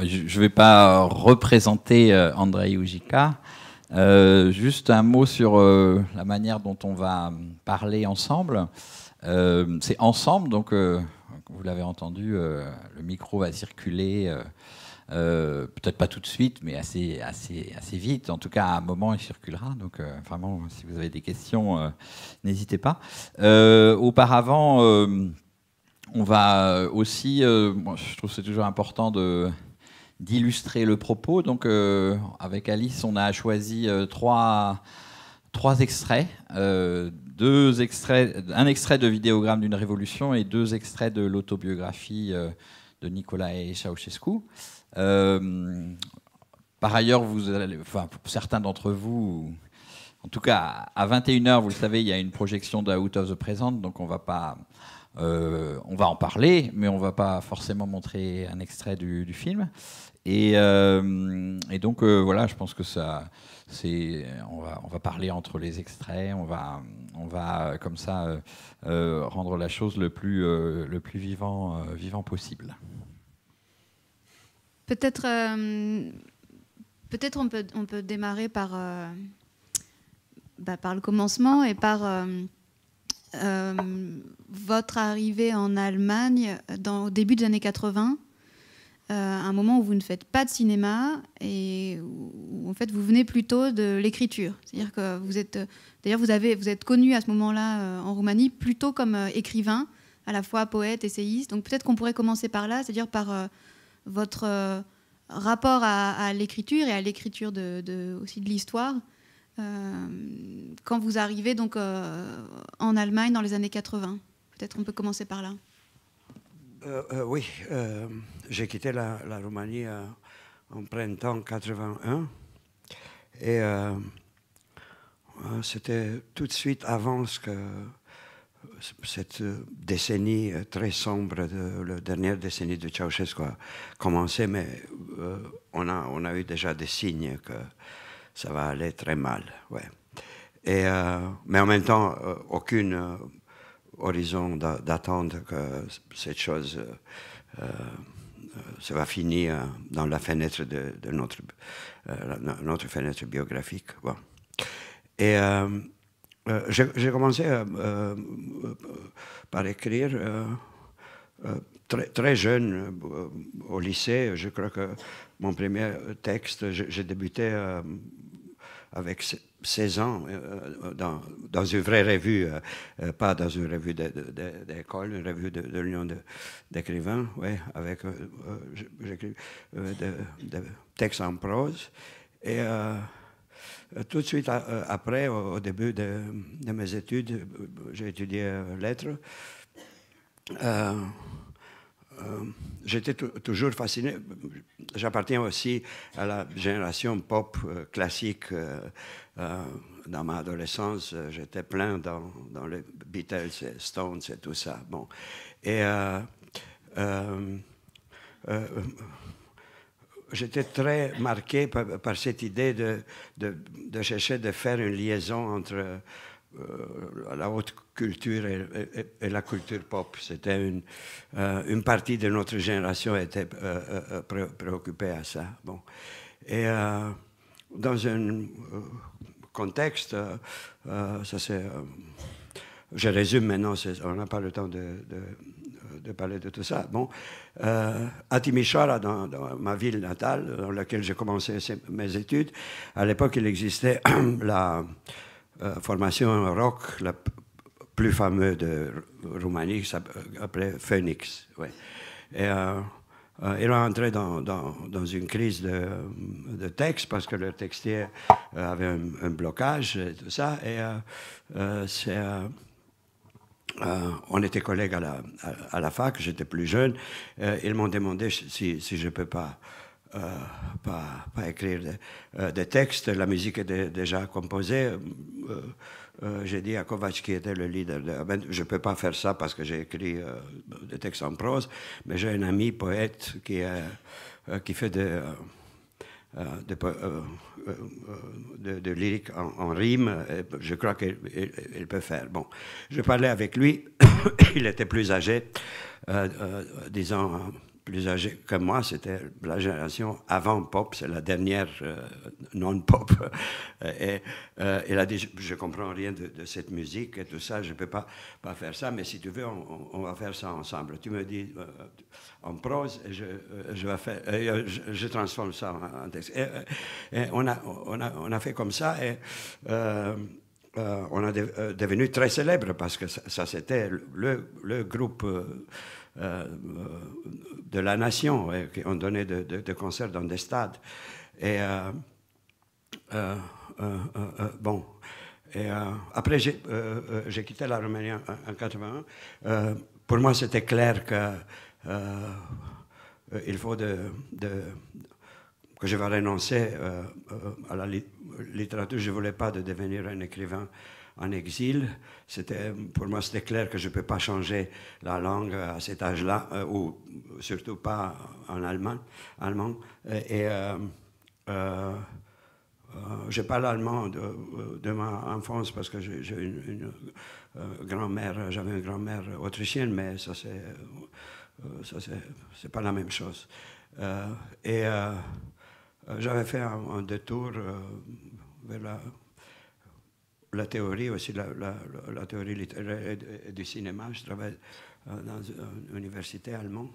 Je ne vais pas représenter Andrei Ujika. Juste un mot sur la manière dont on va parler ensemble. C'est ensemble, donc vous l'avez entendu, le micro va circuler, peut-être pas tout de suite, mais assez vite. En tout cas, à un moment, il circulera. Donc vraiment, si vous avez des questions, n'hésitez pas. Auparavant, on va aussi, moi, je trouve que c'est toujours important d'illustrer le propos. Donc, avec Alice, on a choisi trois extraits, un extrait de Vidéogramme d'une révolution et 2 extraits de l'autobiographie de Nicolae Ceausescu. Par ailleurs, pour certains d'entre vous, en tout cas à 21h, vous le savez, il y a une projection de Out of the Present, donc on va en parler, mais on ne va pas forcément montrer un extrait du film. Et donc voilà, je pense que on va parler entre les extraits, on va comme ça rendre la chose le plus vivant possible. Peut-être on peut démarrer par le commencement et par votre arrivée en Allemagne au début des années 80. Un moment où vous ne faites pas de cinéma et où en fait vous venez plutôt de l'écriture. C'est-à-dire que vous êtes connu à ce moment-là en Roumanie plutôt comme écrivain, à la fois poète, essayiste. Donc peut-être qu'on pourrait commencer par là, c'est-à-dire par votre rapport à l'écriture et à l'écriture aussi de l'histoire. Quand vous arrivez donc en Allemagne dans les années 80. Peut-être on peut commencer par là. Oui, j'ai quitté la Roumanie en printemps 81 et c'était tout de suite avant cette décennie très sombre, la dernière décennie de Ceausescu a commencé, mais on a eu déjà des signes que ça va aller très mal. Ouais. Mais en même temps, aucune horizon d'attendre que cette chose ça va finir dans la fenêtre de notre fenêtre biographique. Bon. Et j'ai commencé par écrire très jeune au lycée. Je crois que mon premier texte, j'ai débuté avec 16 ans dans une vraie revue, pas dans une revue d'école, une revue de l'Union d'écrivains, ouais, avec j'écris des textes en prose. Et tout de suite après, au début de mes études, j'ai étudié lettres. J'étais toujours fasciné. J'appartiens aussi à la génération pop classique. Dans ma adolescence, j'étais plein dans les Beatles, Stones et tout ça. Bon. Et j'étais très marqué par cette idée de chercher de faire une liaison entre la haute culture et la culture pop. C'était une partie de notre génération était préoccupée à ça. Bon. Et dans un contexte, ça c'est... je résume maintenant, on n'a pas le temps de parler de tout ça. Bon, à Timișoara, dans ma ville natale, dans laquelle j'ai commencé mes études, à l'époque, il existait la formation rock la plus fameuse de Roumanie, qui s'appelait Phoenix. Ouais. Et ils ont entré dans une crise de texte parce que leur textier avait un blocage et tout ça. Et on était collègues à la fac, j'étais plus jeune. Ils m'ont demandé si je ne peux pas écrire des textes. La musique était déjà composée. J'ai dit à Kovacs, qui était le leader, je ne peux pas faire ça parce que j'ai écrit des textes en prose, mais j'ai un ami poète qui fait de lyrique en rime. Je crois qu'il peut faire. Bon, je parlais avec lui. Il était plus âgé, disons plus âgée que moi, c'était la génération avant pop, c'est la dernière non-pop. Et elle a dit, je ne comprends rien de cette musique et tout ça, je ne peux pas faire ça, mais si tu veux, on va faire ça ensemble. Tu me dis en prose, et je transforme ça en texte. Et on a fait comme ça, et on a devenu très célèbre, parce que ça c'était le groupe de la nation, qui ont donné de concerts dans des stades. Et bon. Et après, j'ai quitté la Roumanie en 81. Pour moi, c'était clair que il faut que je vais renoncer à la littérature. Je ne voulais pas devenir un écrivain en exil. Pour moi, c'était clair que je ne peux pas changer la langue à cet âge-là, ou surtout pas en allemand. Et je parle allemand de ma enfance, parce que j'ai une grand-mère, j'avais une grand-mère autrichienne, mais ça c'est pas la même chose. Et j'avais fait un détour vers la théorie aussi, la théorie littéraire et du cinéma. Je travaille dans une université allemande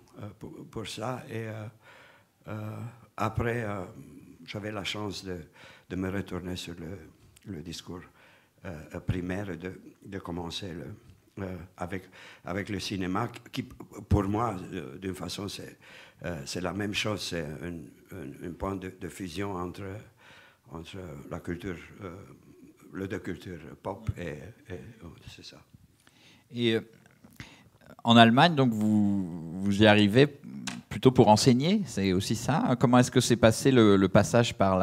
pour ça. Et après, j'avais la chance de me retourner sur le discours primaire et de commencer avec le cinéma, qui pour moi, d'une façon, c'est la même chose. C'est un point de fusion entre la culture, les deux cultures, pop et c'est ça. Et en Allemagne, donc vous y arrivez plutôt pour enseigner, c'est aussi ça. Comment est-ce que s'est passé le passage par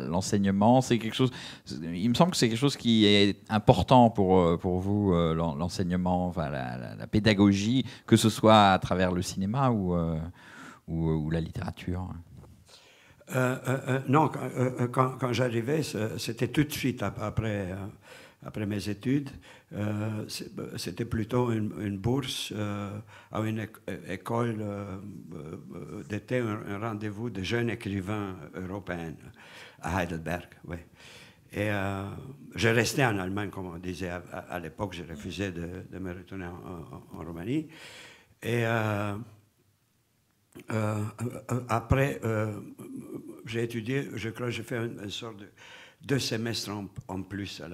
l'enseignement? C'est quelque chose. Il me semble que c'est quelque chose qui est important pour vous, l'enseignement, enfin la pédagogie, que ce soit à travers le cinéma ou la littérature. Non, quand j'arrivais, c'était tout de suite après mes études. C'était plutôt une bourse à une école d'été, un rendez-vous de jeunes écrivains européens à Heidelberg. Oui. Et je restais en Allemagne, comme on disait à l'époque. Je refusais de me retourner en Roumanie. Et après, j'ai étudié, je crois que j'ai fait une sorte de 2 semestres en plus à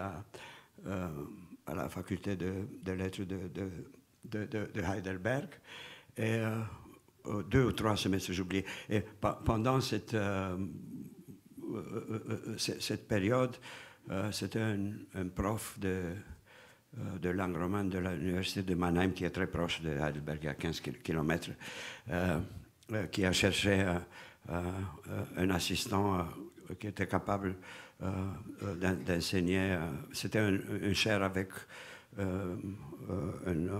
la faculté de lettres de Heidelberg. Et 2 ou 3 semestres, j'ai oublié. Et pendant cette période, c'était un prof de langue romane de l'université de Mannheim, qui est très proche de Heidelberg, à 15 km, qui a cherché un assistant qui était capable d'enseigner. C'était une chaire avec une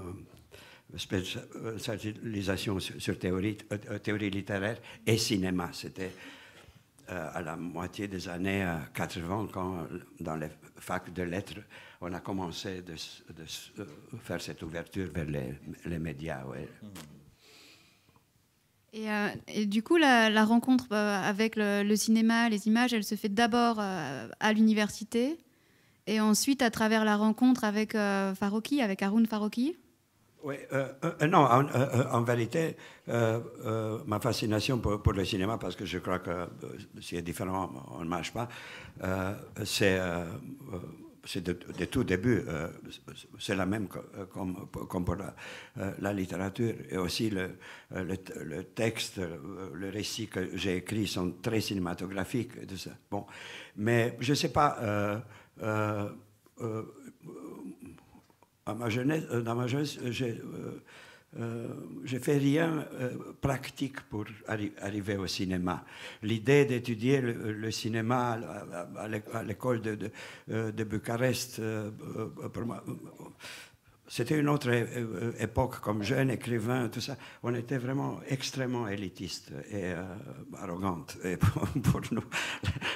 spécialisation sur théorie littéraire et cinéma. C'était à la moitié des années 80, quand dans les facs de lettres, on a commencé de faire cette ouverture vers les médias. Ouais. Et du coup, la rencontre avec le cinéma, les images, elle se fait d'abord à l'université, et ensuite à travers la rencontre avec Farocki, avec Haroun Farocki. Oui, non, en vérité, ma fascination pour le cinéma, parce que je crois que s'il est différent, on ne marche pas, c'est de tout début. C'est la même comme pour la littérature. Et aussi le texte, le récit que j'ai écrit sont très cinématographiques. Et tout ça. Bon. Mais je ne sais pas... dans ma jeunesse, j'ai fait rien pratique pour arriver au cinéma. L'idée d'étudier le cinéma à l'école de Bucarest, pour moi, c'était une autre époque. Comme jeune écrivain, tout ça, on était vraiment extrêmement élitiste et arrogante. Et pour nous,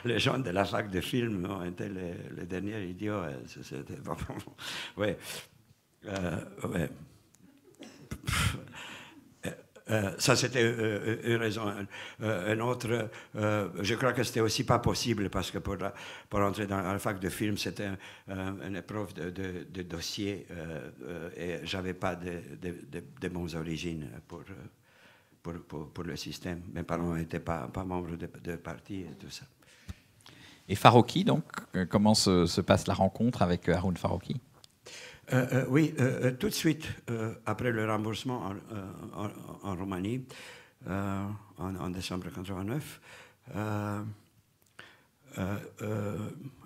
les gens de la fac de film, on était les derniers idiots. C'était vraiment... Ouais. Ouais. Ça, c'était une raison. Un autre, je crois que c'était aussi pas possible parce que pour entrer dans la fac de film, c'était une épreuve de dossier et j'avais pas de bonnes origines pour le système. Mes parents n'étaient pas membres de parti et tout ça. Et Farokhi, donc, comment se passe la rencontre avec Haroun Farokhi? Oui, tout de suite, après le remboursement en Roumanie, en décembre 1989,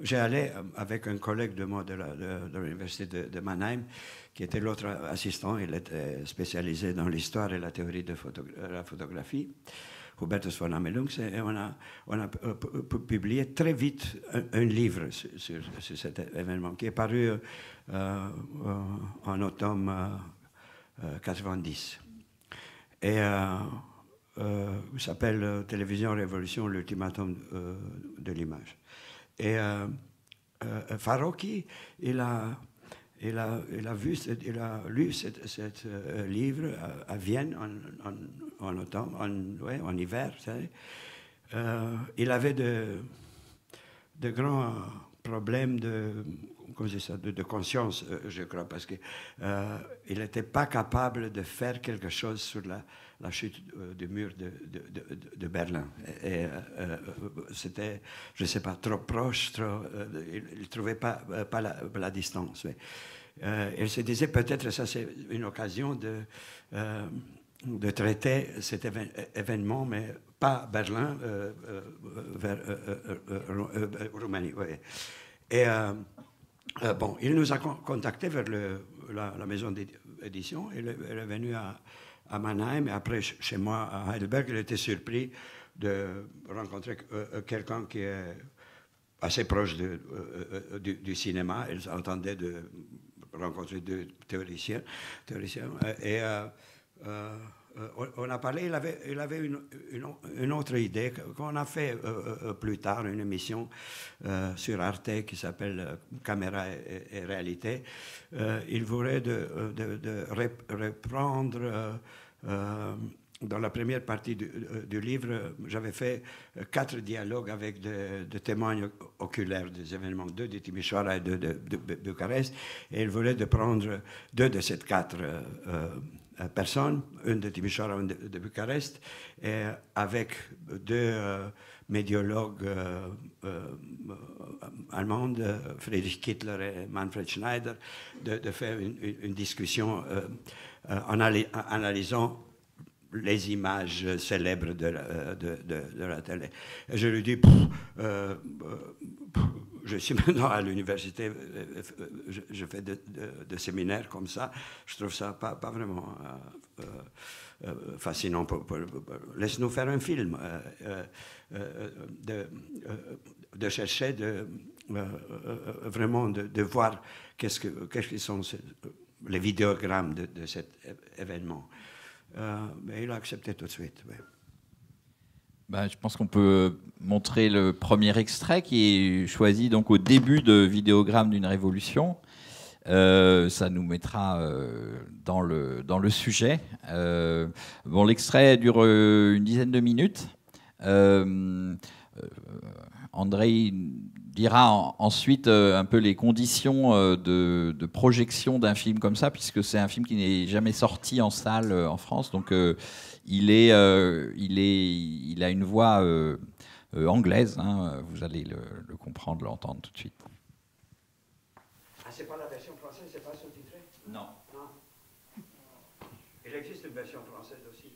j'ai allé avec un collègue de moi de l'université de Mannheim, qui était l'autre assistant. Il était spécialisé dans l'histoire et la théorie de la photographie, Hubertus von Amelunx, et on a publié très vite un livre sur cet événement qui est paru en automne 90. Et il s'appelle Télévision Révolution, l'ultimatum de l'image. Et Farokhi, il a lu ce livre à Vienne en automne, en hiver. Vous savez. Il avait de grands problèmes de conscience, je crois, parce qu'il n'était pas capable de faire quelque chose sur la chute du mur de Berlin. Et c'était, je ne sais pas, trop proche, il ne trouvait pas la distance. Oui. Il se disait peut-être ça c'est une occasion de traiter cet événement, mais pas Berlin, vers Roumanie. Oui. Et bon, il nous a contactés vers la maison d'édition. Il est venu à Mannheim et après chez moi à Heidelberg. Il était surpris de rencontrer quelqu'un qui est assez proche du cinéma. Il s'entendait de rencontrer deux théoriciens. Et on a parlé, il avait une autre idée qu'on a fait plus tard, une émission sur Arte qui s'appelle Caméra et réalité. Il voulait reprendre dans la première partie du livre, j'avais fait 4 dialogues avec des témoins oculaires des événements, 2 de Timișoara et 2 de Bucarest, et il voulait prendre 2 de ces 4 personnes, une de Timișoara, une de Bucarest, et avec 2 médiologues allemands, Friedrich Kittler et Manfred Schneider, de faire une discussion en analysant les images célèbres de la télé. Et je lui dis, je suis maintenant à l'université, je fais des séminaires comme ça, je trouve ça pas vraiment fascinant. Laisse-nous faire un film, de chercher, vraiment de voir qu'est-ce que sont les vidéogrammes de cet événement. Mais il a accepté tout de suite. Oui. Ben, je pense qu'on peut montrer le premier extrait qui est choisi donc au début de Vidéogramme d'une révolution. Ça nous mettra dans le sujet. Bon, l'extrait dure une dizaine de minutes. Andrei dira ensuite un peu les conditions de projection d'un film comme ça, puisque c'est un film qui n'est jamais sorti en salle en France. Donc il a une voix anglaise. Hein, vous allez le comprendre, l'entendre tout de suite. Ah, c'est pas la version française, c'est pas sous-titré? Non. Non. Il existe une version française aussi.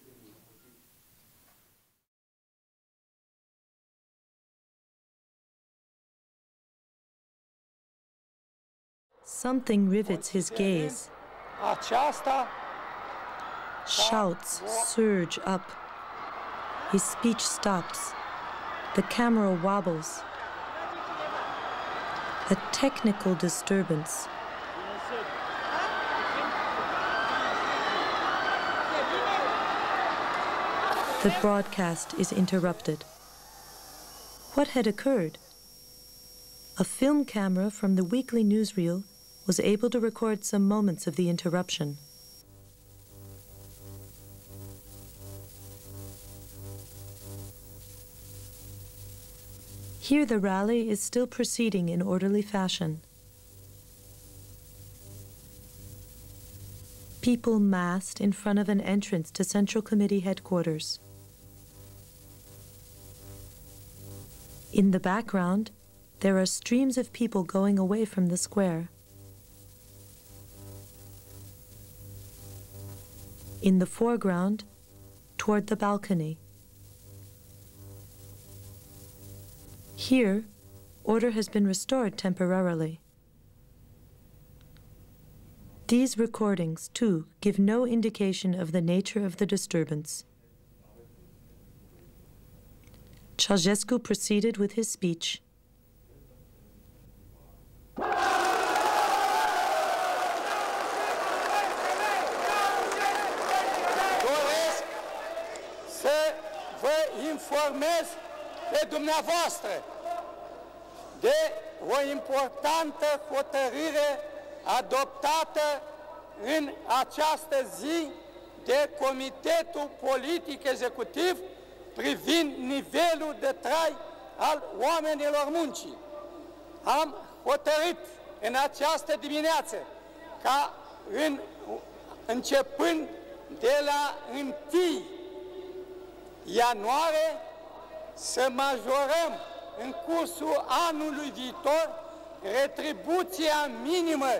Something rivets his gaze. Shouts surge up. His speech stops. The camera wobbles. A technical disturbance. The broadcast is interrupted. What had occurred? A film camera from the weekly newsreel was able to record some moments of the interruption. Here the rally is still proceeding in orderly fashion. People massed in front of an entrance to Central Committee headquarters. In the background, there are streams of people going away from the square. In the foreground, toward the balcony. Here, order has been restored temporarily. These recordings, too, give no indication of the nature of the disturbance. Ceausescu proceeded with his speech. Doresc să vă informez pe dumneavoastră de o importantă hotărâre adoptată în această zi de Comitetul Politic Executiv privind nivelul de trai al oamenilor muncii. Am hotărât în această dimineață ca începând de la 1 ianuarie să majorăm în cursul anului viitor retribuția minimă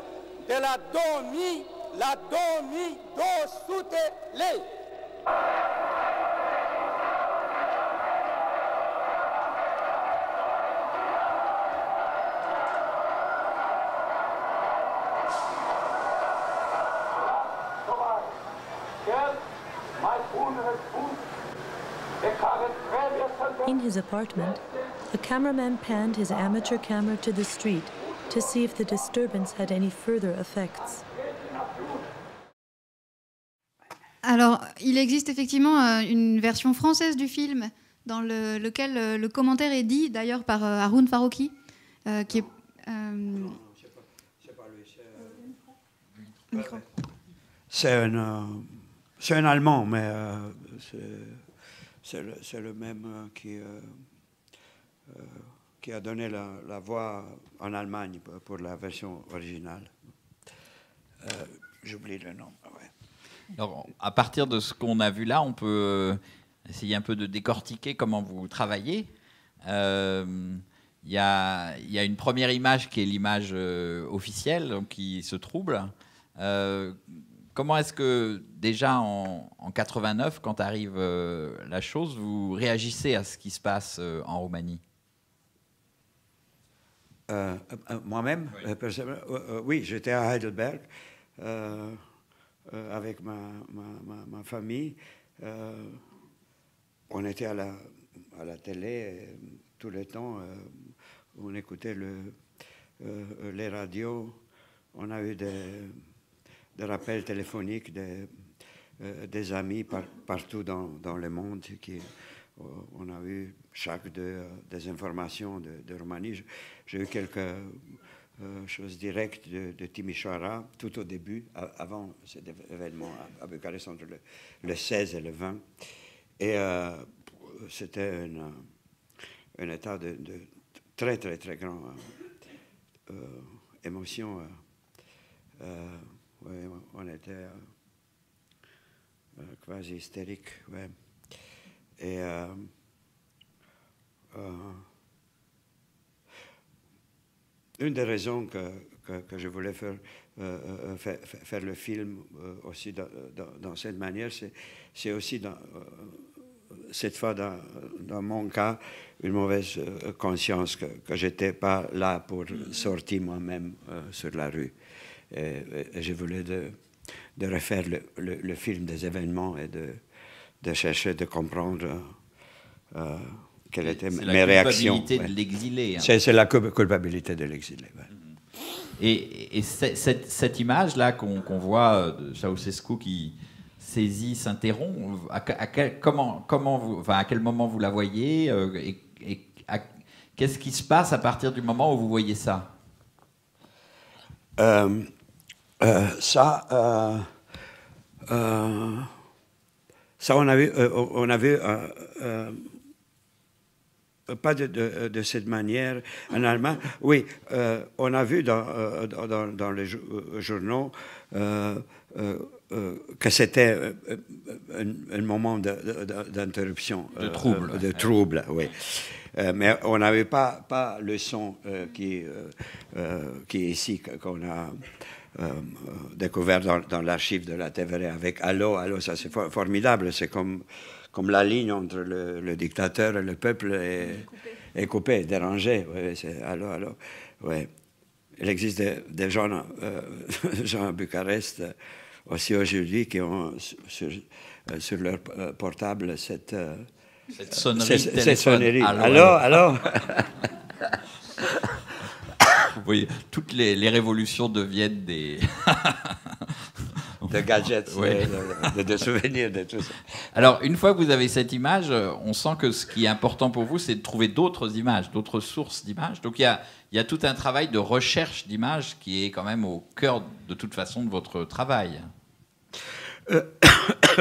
de la 2000 la 2200 lei. In his apartment, a cameraman panned his amateur camera to the street to see if the disturbance had any further effects. Alors, il existe effectivement une version française du film dans lequel le commentaire est dit, d'ailleurs par Haroun Farroukhi, qui est... C'est un Allemand, mais c'est le même qui a donné la voix en Allemagne pour la version originale. J'oublie le nom. Ouais. Alors, à partir de ce qu'on a vu là, on peut essayer un peu de décortiquer comment vous travaillez. Il y a une première image qui est l'image officielle, donc qui se trouble. Comment est-ce que, déjà en 89, quand arrive la chose, vous réagissez à ce qui se passe en Roumanie? Moi-même, oui, j'étais à Heidelberg avec ma famille. On était à la télé tout le temps. On écoutait les radios. On a eu des rappels téléphoniques des amis partout dans le monde. On a eu chaque des informations de Roumanie. J'ai eu quelques choses directes de Timișoara tout au début, avant cet événement à Bucarest, entre le 16 et le 20. Et c'était un état de très, très, très grande émotion. Ouais, on était quasi hystérique. Ouais. Et une des raisons que je voulais faire le film aussi dans cette manière, c'est aussi cette fois dans mon cas une mauvaise conscience que je n'étais pas là pour sortir moi-même sur la rue. Et je voulais de refaire le film des événements et de chercher de comprendre quelles étaient mes réactions. C'est la culpabilité de l'exilé. Hein. C'est la culpabilité de l'exilé. Ouais. Et cette image-là qu'on voit de Ceausescu qui saisit, s'interrompt, à quel moment vous la voyez et qu'est-ce qui se passe à partir du moment où vous voyez ça? Ça, on a vu pas de cette manière en Allemagne. Oui, on a vu dans les journaux que c'était un moment d'interruption. De trouble. De trouble, oui. Mais on n'avait pas le son qui est ici, qu'on a découvert dans l'archive de la TVR avec Allô, Allô, ça c'est formidable. C'est comme la ligne entre le dictateur et le peuple est coupée, dérangée. Ouais, c'est Allô, Allô. Ouais. Il existe des gens à Bucarest aussi aujourd'hui qui ont sur leur portable cette sonnerie. Allô, allô. Vous voyez, toutes les révolutions deviennent des... de gadgets, ouais. de souvenirs, de tout ça. Alors, une fois que vous avez cette image, on sent que ce qui est important pour vous, c'est de trouver d'autres images, d'autres sources d'images. Donc, il y a tout un travail de recherche d'images qui est quand même au cœur, de toute façon, de votre travail.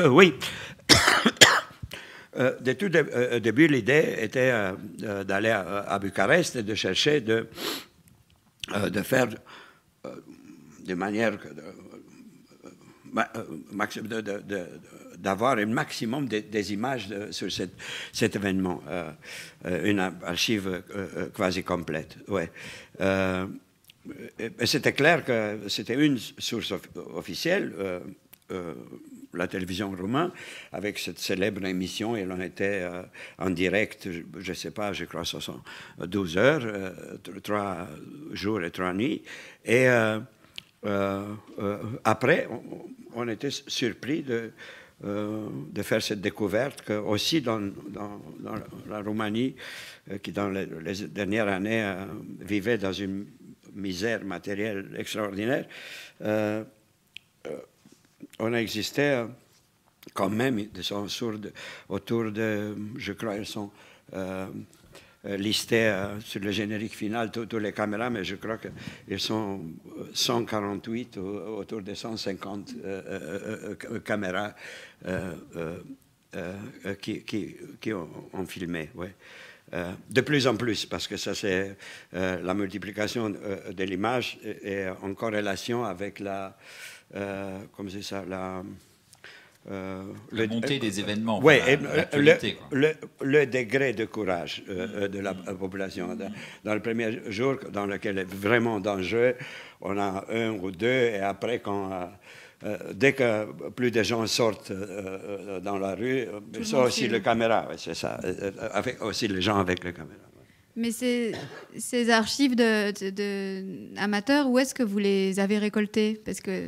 Oui. De tout début, l'idée était d'aller à Bucarest et de chercher de faire de manière d'avoir un maximum des images sur cet événement, une archive quasi complète. Ouais. C'était clair que c'était une source officielle, la télévision roumaine, avec cette célèbre émission. Et on était en direct, je ne sais pas, je crois 12 heures, 3 jours et 3 nuits. Et après, on était surpris de faire cette découverte que aussi dans la Roumanie, qui dans les dernières années vivait dans une misère matérielle extraordinaire, on existait quand même, ils sont autour de, je crois, ils sont listés sur le générique final, toutes les caméras, mais je crois qu'ils sont 148, autour de 150 caméras qui ont filmé. Ouais. De plus en plus, parce que ça c'est la multiplication de l'image est en corrélation avec comment c'est ça, la montée des événements. Oui, le degré de courage de la population. Dans le premier jour, dans lequel est vraiment dangereux, on a 1 ou 2, et après, dès que plus de gens sortent dans la rue, ça aussi les caméras, c'est ça, avec aussi les gens avec les caméras. Mais ces archives amateurs, où est-ce que vous les avez récoltées? Parce que...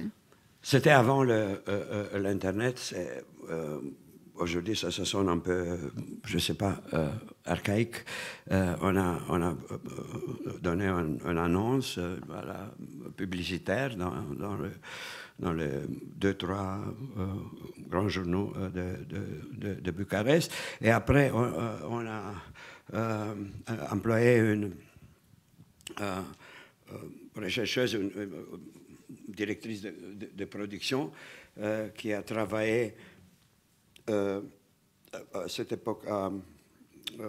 C'était avant l'Internet. Aujourd'hui, ça sonne un peu, je ne sais pas, archaïque. On a donné une annonce publicitaire dans les 2-3 grands journaux de Bucarest. Et après, on a employé une rechercheuse, directrice de production qui a travaillé à cette époque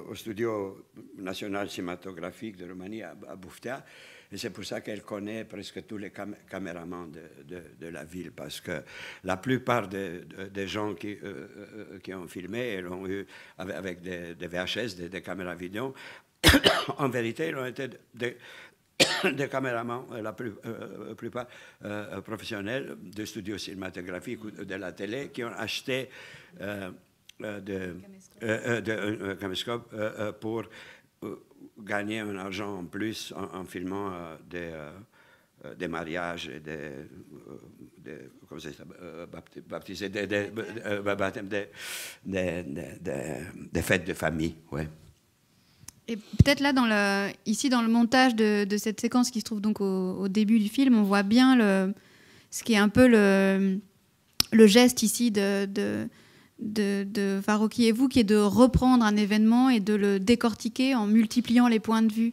au studio national cinématographique de Roumanie à Buftea, et c'est pour ça qu'elle connaît presque tous les caméramans de la ville, parce que la plupart des gens qui ont filmé, ils l'ont eu avec des VHS, des caméras vidéo. En vérité, ils ont été des caméramans, la plupart professionnels de studios cinématographiques ou de la télé, qui ont acheté un caméscope pour gagner un argent en plus en filmant des mariages et des fêtes de famille. Ouais. Et peut-être là, ici dans le montage de cette séquence qui se trouve donc au début du film, on voit bien ce qui est un peu le geste ici de Farokhi et vous, qui est de reprendre un événement et de le décortiquer en multipliant les points de vue,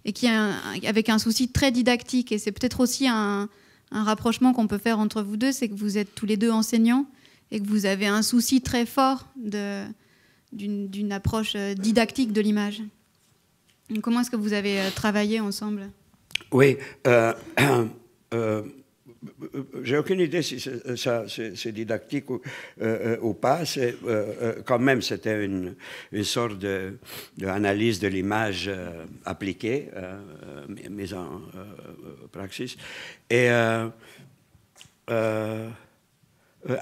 et qui avec un souci très didactique. Et c'est peut-être aussi un rapprochement qu'on peut faire entre vous deux, c'est que vous êtes tous les deux enseignants et que vous avez un souci très fort d'une approche didactique de l'image. Comment est-ce que vous avez travaillé ensemble? Oui. J'ai aucune idée si c'est didactique ou pas. Quand même, c'était une sorte d'analyse de l'image appliquée, mise en praxis. Et à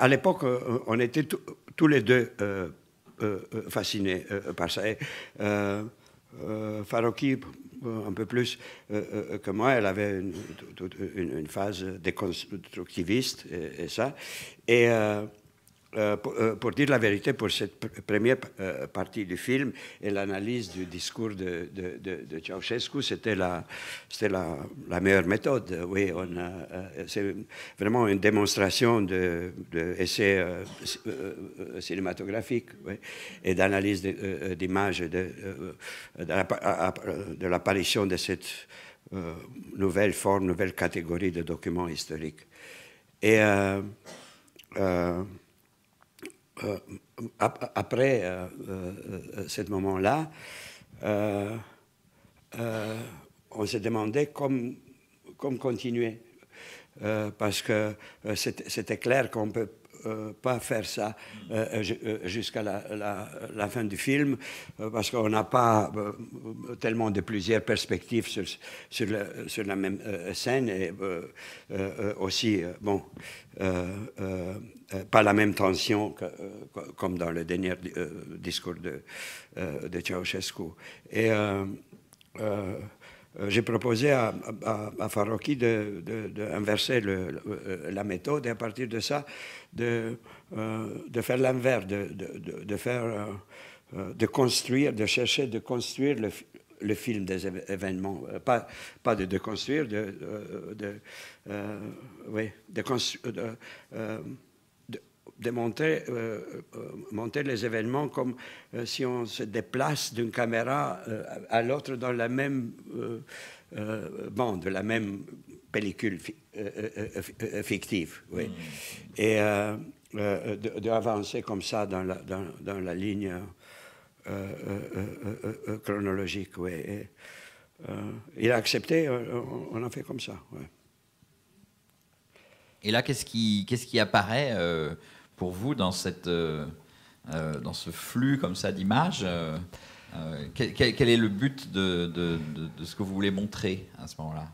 l'époque, on était tous les deux fascinés par ça. Farokhi, un peu plus que moi, elle avait une phase déconstructiviste et ça. Et pour dire la vérité, pour cette première partie du film et l'analyse du discours de Ceausescu, c'était la meilleure méthode. Oui, c'est vraiment une démonstration d'essai cinématographique, oui, et d'analyse d'images de l'apparition de cette nouvelle forme, nouvelle catégorie de documents historiques. Et après ce moment-là, on s'est demandé comment continuer, parce que c'était clair qu'on ne peut pas faire ça jusqu'à la fin du film, parce qu'on n'a pas tellement de plusieurs perspectives sur la même scène, et aussi, bon, pas la même tension comme dans le dernier discours de Ceausescu. Et j'ai proposé à Farokhi d'inverser la méthode, et à partir de ça, de faire l'inverse, de construire, de chercher de construire le film des événements, pas de construire, de monter les événements comme si on se déplace d'une caméra à l'autre dans la même bande, la même pellicule fictive. Oui. Et d'avancer comme ça dans la ligne chronologique. Oui. Et, il a accepté, on a fait comme ça. Ouais. Et là, qu'est-ce qui apparaît pour vous dans ce flux comme ça d'images? Quel est le but de ce que vous voulez montrer à ce moment-là?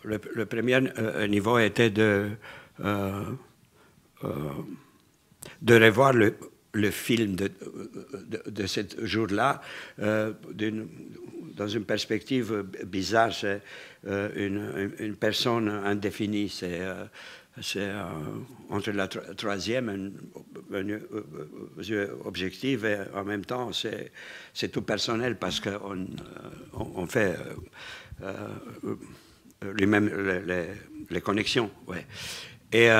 Le premier niveau était de revoir le film de ce jour-là dans une perspective bizarre. C'est une personne indéfinie. C'est entre la troisième, un objectif, et en même temps, c'est tout personnel, parce qu'on fait lui-même les connexions. Ouais. Et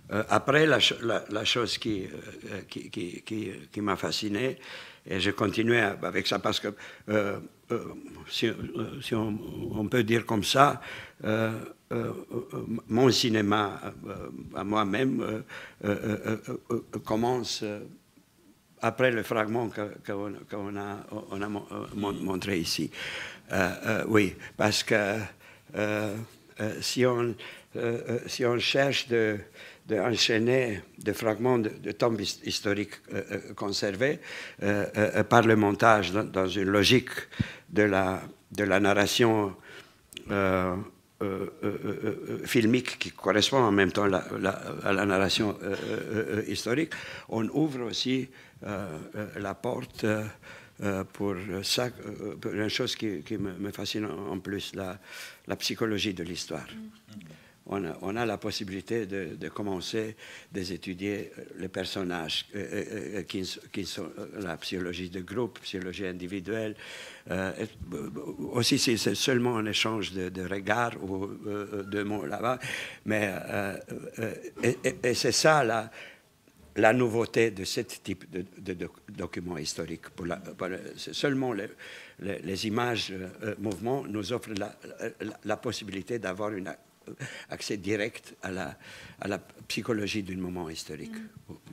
après, la chose qui m'a fasciné, et je continuais avec ça, parce que si on peut dire comme ça, mon cinéma à moi-même commence après le fragment qu'on a montré ici. Oui, parce que si on cherche d'enchaîner des fragments de tombes historiques conservés par le montage dans une logique de la narration filmique qui correspond en même temps à la narration historique, on ouvre aussi la porte pour ça, pour une chose qui me fascine en plus, la psychologie de l'histoire. On a la possibilité de commencer à étudier les personnages qui sont la psychologie de groupe, psychologie individuelle. Aussi, c'est seulement un échange de regards ou de mots là-bas. Mais et c'est ça la nouveauté de ce type de document historique. Seulement les images mouvements nous offrent la possibilité d'avoir une accès direct à la psychologie d'un moment historique.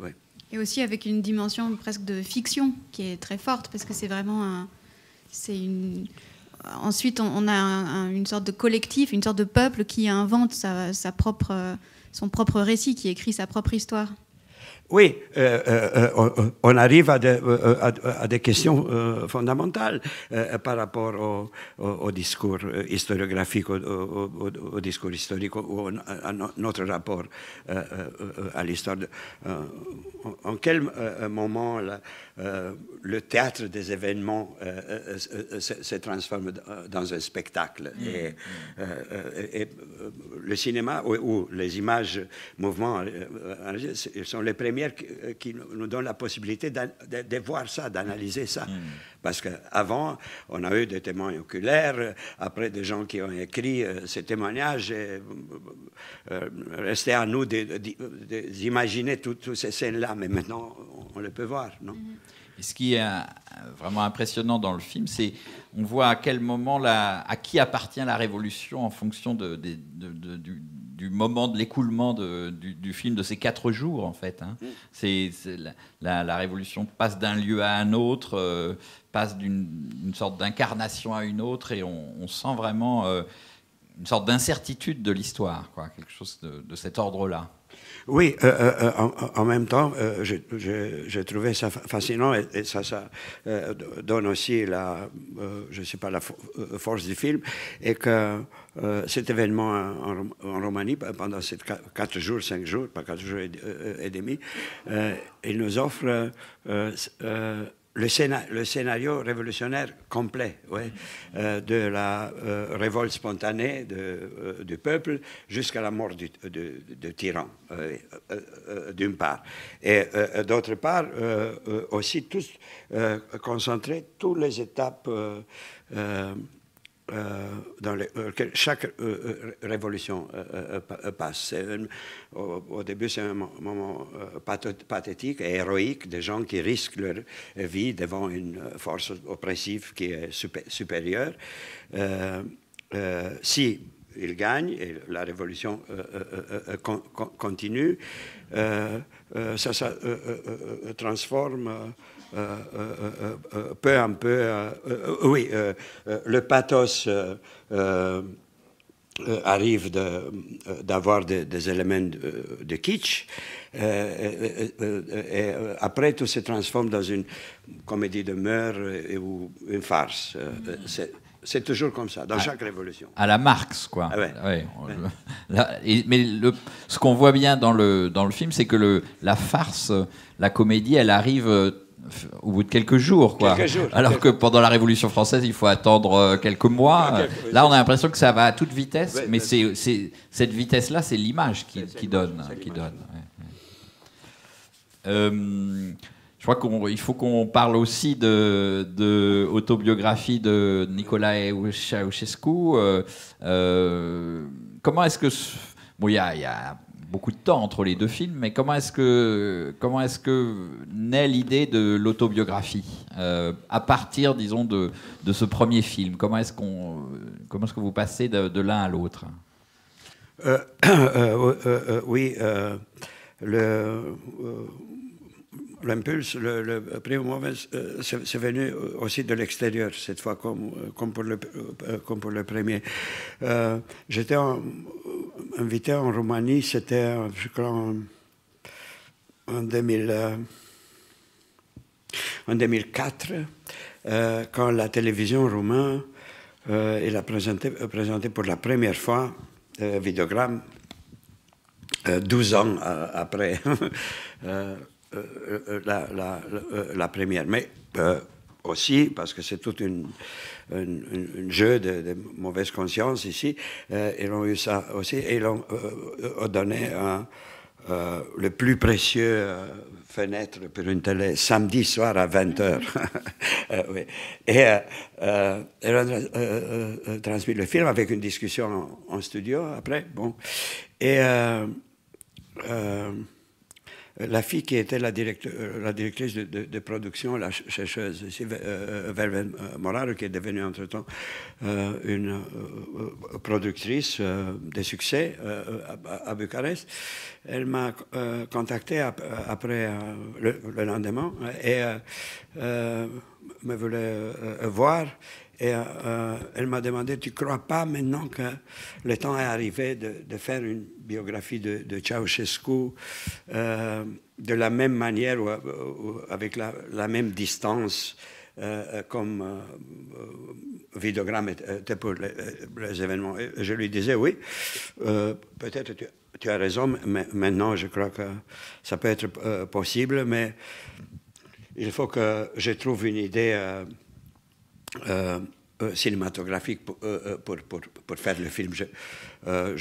Ouais. Et aussi avec une dimension presque de fiction qui est très forte, parce que c'est vraiment Ensuite, on a une sorte de collectif, une sorte de peuple qui invente son propre récit, qui écrit sa propre histoire. Oui, on arrive à des questions fondamentales par rapport au discours historiographique, au discours historique, à notre rapport à l'histoire. En quel moment le théâtre des événements se transforme dans un spectacle. Et le cinéma ou les images, mouvements, sont les premières qui nous donnent la possibilité de voir ça, d'analyser ça. Parce qu'avant, on a eu des témoins oculaires, après des gens qui ont écrit ces témoignages, restait à nous d'imaginer toutes ces scènes-là, mais maintenant, on le peut voir, non? Et ce qui est vraiment impressionnant dans le film, c'est on voit à quel moment, à qui appartient la révolution en fonction du moment de l'écoulement du film, de ces 4 jours, en fait. Hein. La révolution passe d'un lieu à un autre, passe d'une sorte d'incarnation à une autre, et on sent vraiment une sorte d'incertitude de l'histoire, quoi, quelque chose de cet ordre-là. Oui, en même temps, j'ai trouvé ça fascinant et ça donne aussi la force du film, et que cet événement en Roumanie, pendant ces 4 jours, 5 jours, pas 4 jours et demi, il nous offre le scénario révolutionnaire complet, ouais, de la révolte spontanée du peuple jusqu'à la mort du tyran, d'une part. Et d'autre part, aussi concentrer toutes les étapes dans lesquelles chaque révolution passe. Au début, c'est un moment pathétique et héroïque, des gens qui risquent leur vie devant une force oppressive qui est supérieure. Si ils gagnent et la révolution continue, ça transforme peu à peu. Oui, le pathos arrive d'avoir des éléments de kitsch, et après tout se transforme dans une comédie de mœurs ou une farce. C'est toujours comme ça, dans chaque révolution. À la Marx, quoi. Ah ouais. Ouais. Mais ce qu'on voit bien dans le film, c'est que la farce, la comédie, elle arrive au bout de quelques jours, quoi. Alors que pendant la Révolution française, il faut attendre quelques mois. Là, on a l'impression que ça va à toute vitesse, ouais, mais cette vitesse-là, c'est l'image qui donne. Je crois qu'il faut qu'on parle aussi de autobiographie de Nicolae Ceausescu. Comment est-ce que... Bon, il y a beaucoup de temps entre les 2 films, mais comment est-ce que naît l'idée de l'autobiographie à partir, disons, de ce premier film? Comment est-ce que vous passez de l'un à l'autre? Oui, l'impulse, le premier moment, c'est venu aussi de l'extérieur, cette fois, comme pour le premier. J'étais invité en Roumanie, c'était, je crois, en 2004, quand la télévision roumaine elle a présenté pour la première fois Vidéogramme, 12 ans après la première. Mais aussi, parce que c'est tout un jeu de mauvaise conscience ici, ils ont eu ça aussi, et ils ont donné le plus précieux fenêtre pour une télé, samedi soir à 20h. Oui. Et ils ont transmis le film avec une discussion en studio après. Bon. Et la fille qui était la directrice de production, la chercheuse, Verve Moraro, qui est devenue entre-temps une productrice de succès à Bucarest, elle m'a contacté après le lendemain et me voulait voir. Et elle m'a demandé, tu ne crois pas maintenant que le temps est arrivé de faire une biographie de Ceausescu de la même manière ou avec la même distance comme Videogramme était pour les événements. Et je lui disais, oui, peut-être tu as raison, mais maintenant je crois que ça peut être possible, mais il faut que je trouve une idée cinématographique pour faire le film. Je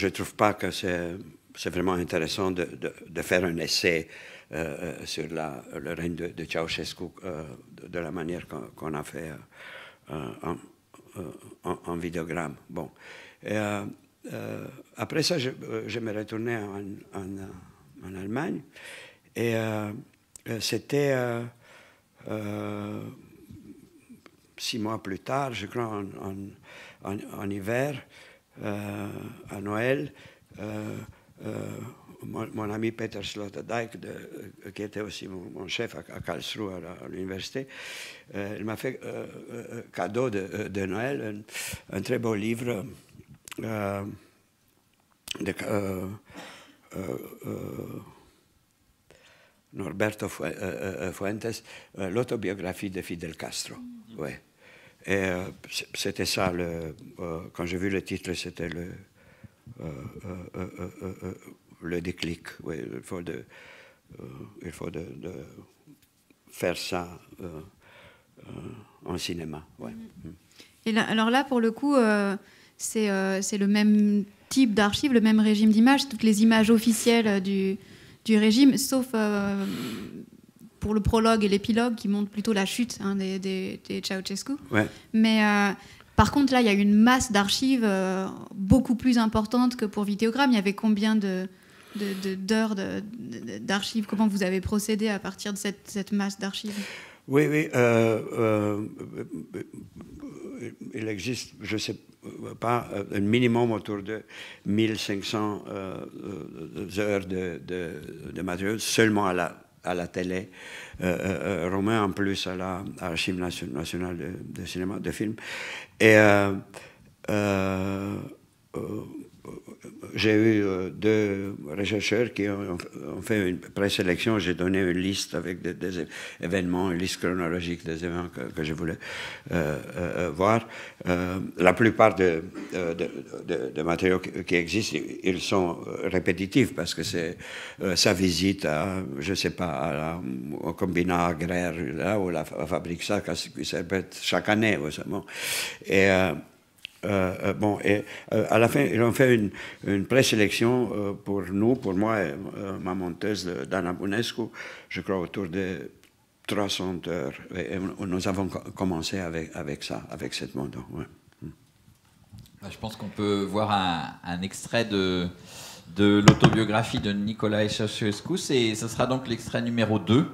ne trouve pas que c'est vraiment intéressant de faire un essai sur le règne de Ceausescu de la manière qu'on a fait en Videogramme. Bon. Et, après ça, je me retournais en Allemagne et c'était 6 mois plus tard, je crois, en hiver, à Noël, mon ami Peter Sloterdijk, qui était aussi mon chef à Karlsruhe, à l'université, il m'a fait cadeau de Noël un très beau livre de Norberto Fuentes, l'autobiographie de Fidel Castro. Ouais. Et c'était ça, quand j'ai vu le titre, c'était le déclic. Ouais, il faut de faire ça en cinéma. Ouais. Et là, alors là, pour le coup, c'est le même type d'archives, le même régime d'images, toutes les images officielles du régime, sauf pour le prologue et l'épilogue qui montrent plutôt la chute des Ceausescu. Ouais. Mais par contre, là, il y a une masse d'archives beaucoup plus importante que pour Videogramme. Il y avait combien d'heures d'archives? Comment vous avez procédé à partir de cette masse d'archives? Oui, il existe, je ne sais pas, un minimum autour de 1500 heures de matériel seulement à la télé, romain en plus à l'Archive nationale de cinéma, de film. Et j'ai eu 2 chercheurs qui ont fait une présélection. J'ai donné une liste avec des événements, une liste chronologique des événements que je voulais voir. La plupart de matériaux qui existent, ils sont répétitifs parce que c'est sa visite à, je ne sais pas, au combinat agraire, là où la fabrique ça, qui se répète chaque année. Bon. Et bon, et à la fin, ils ont fait une présélection pour nous, pour moi et ma monteuse Dana Bunescu, je crois autour de 300 heures. Et nous avons commencé avec ça, avec cette mode. Ouais. Je pense qu'on peut voir un extrait de l'autobiographie de Nicolae Ceausescu. Ce sera donc l'extrait numéro 2.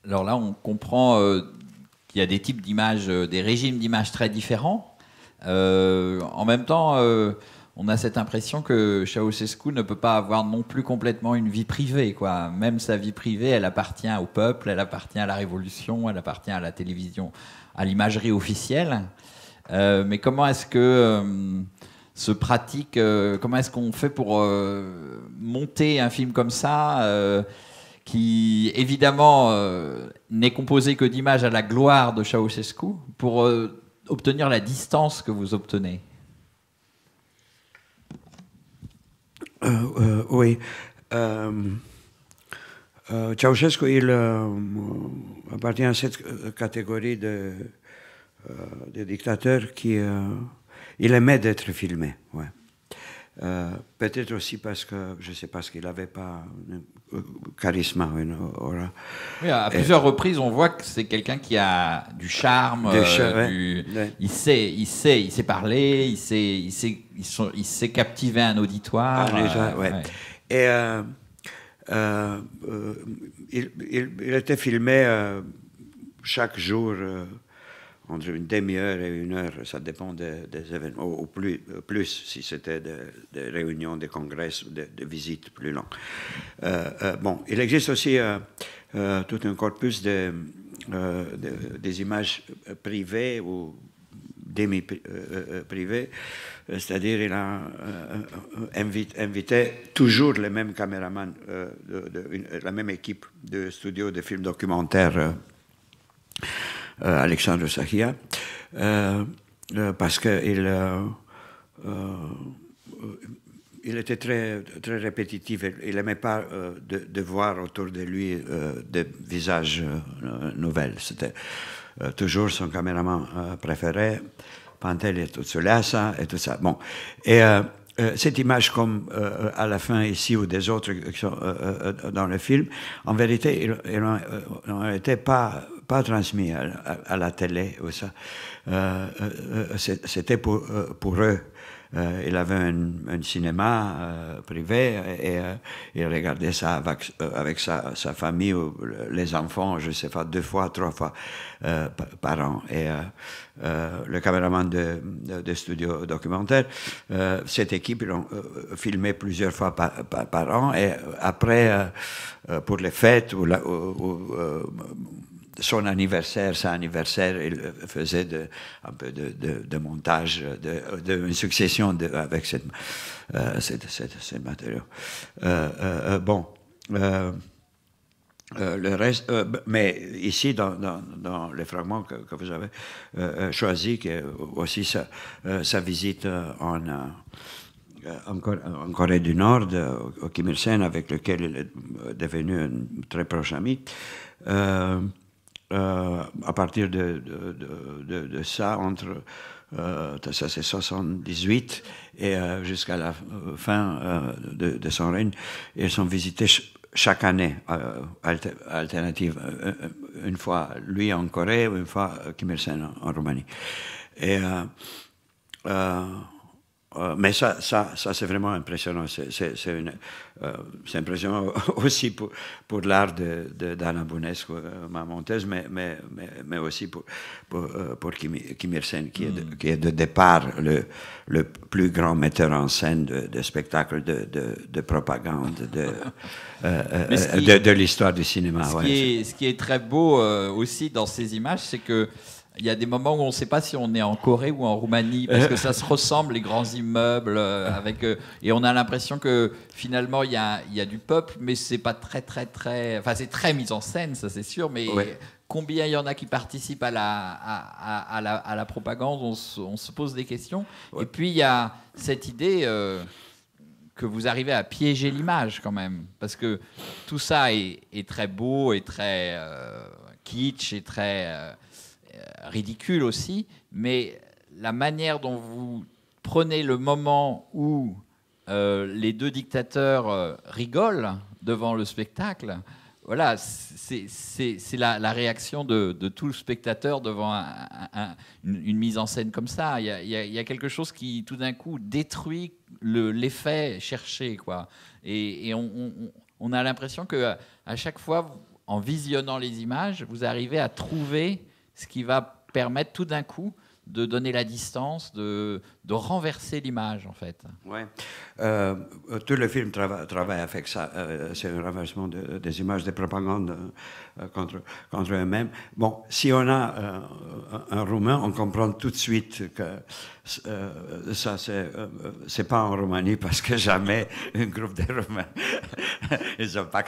Alors là, on comprend qu'il y a des types d'images, des régimes d'images très différents. En même temps, on a cette impression que Ceausescu ne peut pas avoir non plus complètement une vie privée, quoi. Même sa vie privée, elle appartient au peuple, elle appartient à la révolution, elle appartient à la télévision, à l'imagerie officielle. Mais comment est-ce que se pratique, comment est-ce qu'on fait pour monter un film comme ça qui, évidemment, n'est composé que d'images à la gloire de Ceausescu, pour obtenir la distance que vous obtenez? Oui. Ceausescu, il appartient à cette catégorie de dictateurs qui il aimait d'être filmé. Ouais. Peut-être aussi parce que, je ne sais pas, parce qu'il n'avait pas un charisme, une aura. Oui, à plusieurs reprises, on voit que c'est quelqu'un qui a du charme, il sait parler, il sait captiver un auditoire. Et il était filmé chaque jour entre une demi-heure et une heure, ça dépend des événements, ou plus si c'était des réunions, des congrès ou des visites plus longues. Bon, il existe aussi tout un corpus des images privées ou demi-privées, c'est-à-dire il a invité toujours les mêmes caméramans, la même équipe de studio de films documentaires, Alexandre Sahia, parce qu'il il était très, très répétitif. Il n'aimait pas de voir autour de lui des visages nouvelles. C'était toujours son caméraman préféré, Pantel et tout cela, et tout ça. Bon. Et cette image, comme à la fin ici ou des autres qui sont dans le film, en vérité, ils n'ont été pas pas transmis à la télé ou ça. C'était pour eux. Il avait un cinéma privé et il regardait ça avec sa famille ou les enfants, je ne sais pas, 2 fois, 3 fois par an. Et le caméraman de studio documentaire, cette équipe, ils ont filmé plusieurs fois par an. Et après, pour les fêtes ou son anniversaire, il faisait un peu de montage, une succession avec ces matériaux. Bon, le reste, mais ici, dans les fragments que vous avez choisis, qui est aussi sa visite en Corée du Nord, au Kim Il-sung, avec lequel il est devenu un très proche ami. À partir de ça, ça c'est 78 et jusqu'à la fin de son règne, ils sont visités chaque année, alternative, une fois lui en Corée, une fois Kim Il-sung en Roumanie. Et mais ça c'est vraiment impressionnant. C'est impressionnant aussi pour l'art d'Anna Bunescu, ma monteuse, mais aussi pour Kim Il-sung, qui est de départ le plus grand metteur en scène de spectacles de propagande de l'histoire du cinéma. Ce qui est très beau aussi dans ces images, c'est que il y a des moments où on ne sait pas si on est en Corée ou en Roumanie, parce que ça se ressemble, les grands immeubles, et on a l'impression que finalement il y a du peuple, mais c'est pas très, enfin c'est très mis en scène, ça c'est sûr, mais combien il y en a qui participent à la propagande, on se pose des questions. Et puis il y a cette idée que vous arrivez à piéger l'image quand même, parce que tout ça est très beau et très kitsch et très ridicule aussi, mais la manière dont vous prenez le moment où les 2 dictateurs rigolent devant le spectacle, voilà, c'est la réaction de tout le spectateur devant une mise en scène comme ça. Il y a quelque chose qui, tout d'un coup, détruit l'effet cherché, quoi. Et on a l'impression qu'à chaque fois, en visionnant les images, vous arrivez à trouver ce qui va permettre tout d'un coup de donner la distance, de renverser l'image, en fait. Oui. Tout le film travaille avec ça. C'est un renversement des images de propagande contre eux-mêmes. Bon, si on a un Roumain, on comprend tout de suite que ça, c'est pas en Roumanie, parce que jamais un groupe de Roumains, ils ne sont pas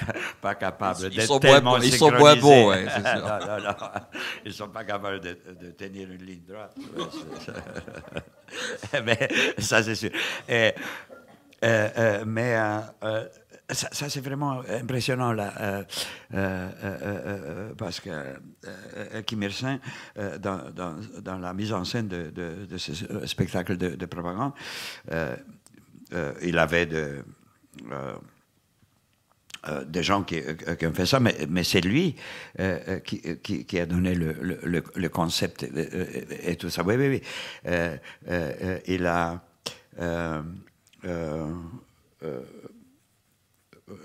capables d'être tellement synchronisés. Ils sont moins beaux, ouais, c'est sûr. Non. Ils ne sont pas capables de tenir une ligne droite. Mais ça, c'est sûr. Mais ça, c'est vraiment impressionnant, là, parce que Kim Il-sung, dans la mise en scène de ce spectacle de propagande, il avait des gens qui ont fait ça, mais c'est lui qui a donné le concept et tout ça. Oui. Il a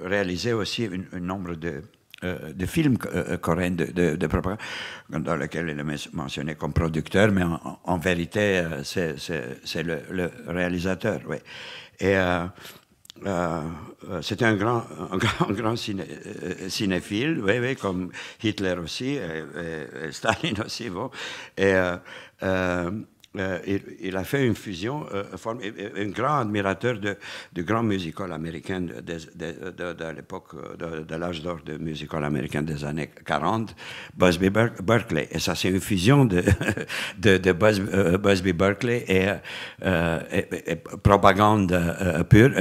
réalisé aussi un nombre de films coréens de propagande, dans lesquels il est mentionné comme producteur, mais en vérité, c'est le réalisateur. Oui. Et c'était un grand cinéphile, oui, comme Hitler aussi, et Staline aussi. Bon. Et il a fait une fusion, un grand admirateur de grands musicals américains de l'époque, de l'âge d'or de musical américain des années 40, Busby Berkeley. Et ça, c'est une fusion de Busby Berkeley et propagande pure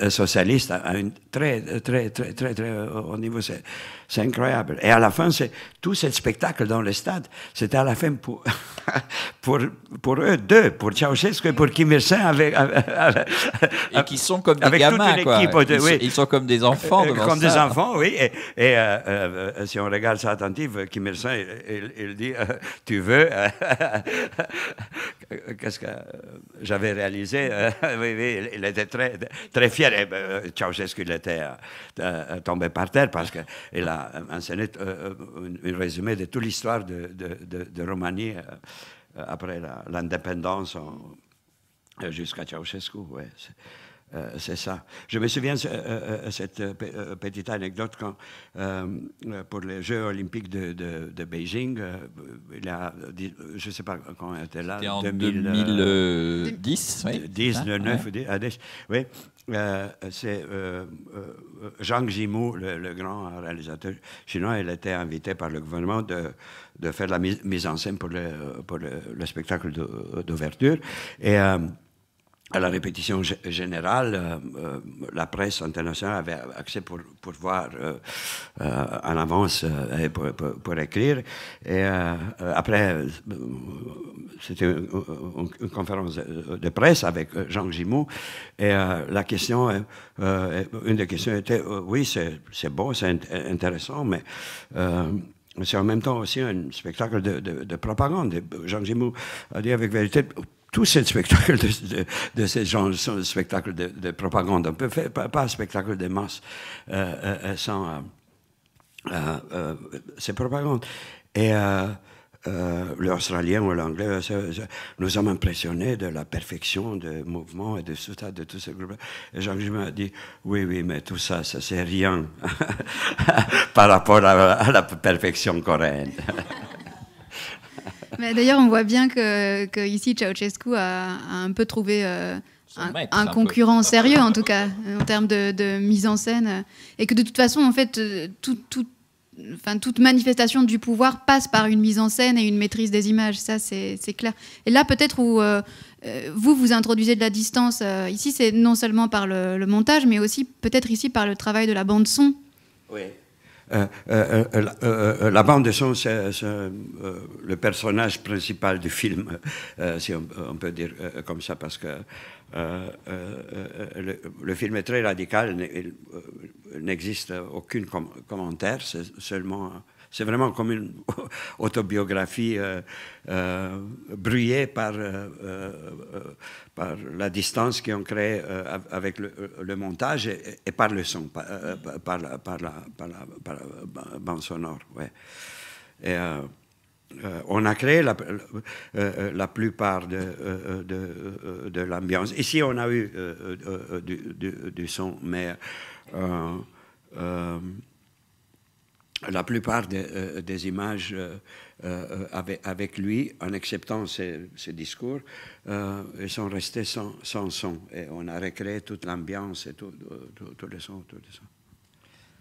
socialiste à un très haut niveau. C'est incroyable. Et à la fin, tout ce spectacle dans le stade, c'était à la fin pour eux. deux, pour Ceausescu et pour Kim Il-sung, et qui sont comme des avec gamins, toute une quoi. équipe, oui. Ils sont comme des enfants devant comme ça. des enfants, oui. Et si on regarde ça attentif, Kim Il-sung, il dit tu veux qu'est-ce que j'avais réalisé? Oui, oui, il était très, très fier. Et Ceausescu, il était tombé par terre parce qu'il a enseigné un résumé de toute l'histoire de Roumanie après l'indépendance jusqu'à Ceausescu. Ouais. C'est ça. Je me souviens cette petite anecdote quand, pour les Jeux olympiques de Beijing, il y a, je ne sais pas quand on était là. C'était en 2010, oui. 10, 9, ouais. 10, oui. C'est Zhang Yimou, le grand réalisateur chinois, il était invité par le gouvernement de faire la mise en scène pour le spectacle d'ouverture. Et à la répétition générale, la presse internationale avait accès pour voir en avance et pour écrire. Et après, c'était une conférence de presse avec Zhang Yimou. Et la question, une des questions était, oui, c'est beau, c'est intéressant, mais c'est en même temps aussi un spectacle de propagande. Zhang Yimou a dit avec vérité, tous ces spectacles de ces gens sont des spectacles de propagande. On peut faire pas un spectacle de masse sans ces propagandes. Et l'Australien ou l'Anglais nous sommes impressionnés de la perfection du mouvement et de tous ces groupes. Et Jean-Guy m'a dit, oui, mais tout ça c'est rien par rapport à la perfection coréenne. D'ailleurs, on voit bien que ici, Ceausescu a un peu trouvé un concurrent sérieux, en tout cas, en termes de mise en scène, et que de toute façon, en fait, toute manifestation du pouvoir passe par une mise en scène et une maîtrise des images, ça c'est clair. Et là, peut-être où vous introduisez de la distance, ici, c'est non seulement par le montage, mais aussi peut-être ici par le travail de la bande-son. Oui. La bande de son, c'est le personnage principal du film, si on peut dire comme ça, parce que le film est très radical, il n'existe aucun commentaire, c'est vraiment comme une autobiographie brouillée par la distance qu'on crée avec le montage et par le son, par la bande sonore. Ouais. Et, on a créé la plupart de l'ambiance. Ici, on a eu du son, mais la plupart des images avec lui, en acceptant ses discours, ils sont restés sans son. Et on a recréé toute l'ambiance et tout le son.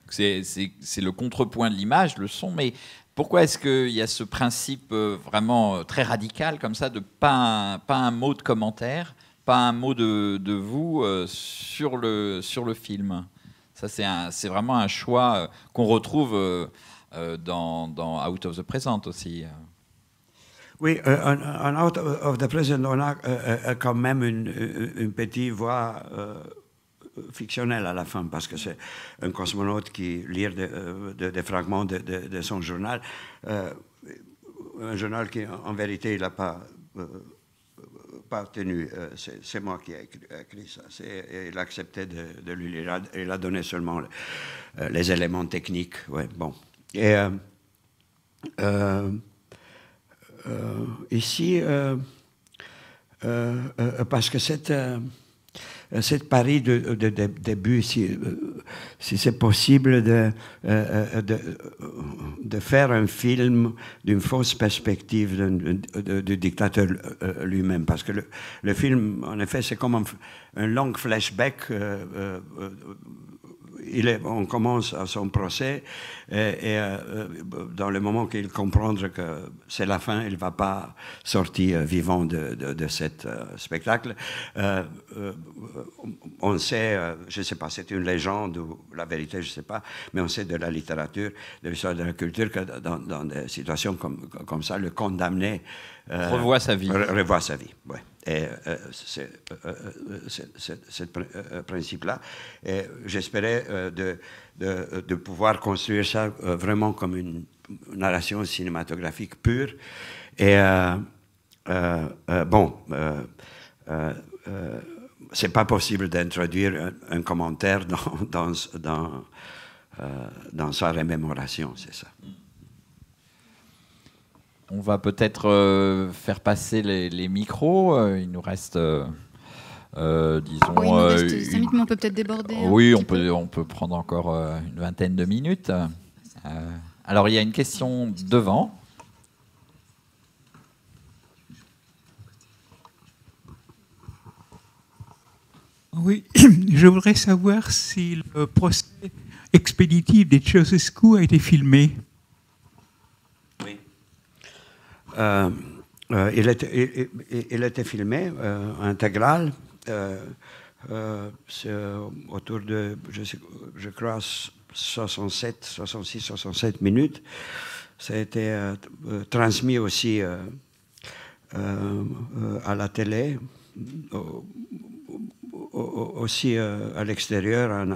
C'est le contrepoint de l'image, le son, mais pourquoi est-ce qu'il y a ce principe vraiment très radical comme ça, de pas un mot de commentaire, pas un mot de vous sur le film? Ça, c'est vraiment un choix qu'on retrouve dans Out of the Present aussi. Oui, en Out of the Present, on a quand même une petite voix fictionnelle à la fin, parce que c'est un cosmonaute qui lit des fragments de son journal. Un journal qui, en vérité, il n'a pas tenu. C'est moi qui ai écrit ça. Il a accepté de lui lire. Il a donné seulement les éléments techniques. Ouais, bon. Et ici, parce que cette pari de début, si c'est possible de faire un film d'une fausse perspective du dictateur lui-même, parce que le film, en effet, c'est comme un long flashback. on commence à son procès et dans le moment qu'il comprendra que c'est la fin, il ne va pas sortir vivant de ce spectacle. On sait, je ne sais pas, c'est une légende ou la vérité, je ne sais pas, mais on sait de la littérature, de l'histoire de la culture, que dans des situations comme ça, le condamné revoit sa vie. Revoit sa vie, ouais. Et ce principe-là. Et j'espérais de pouvoir construire ça vraiment comme une narration cinématographique pure. Et c'est pas possible d'introduire un commentaire dans sa remémoration, c'est ça. On va peut-être faire passer les micros. Il nous reste, disons... Oui, il nous reste 5 minutes, mais on peut peut-être déborder. Oui, on peut prendre encore une vingtaine de minutes. Alors, il y a une question devant. Oui, je voudrais savoir si le procès expéditif des Ceausescu a été filmé. Oui. Il était filmé intégral. C'est autour de, je crois, 66-67 minutes. Ça a été transmis aussi à la télé, aussi à l'extérieur,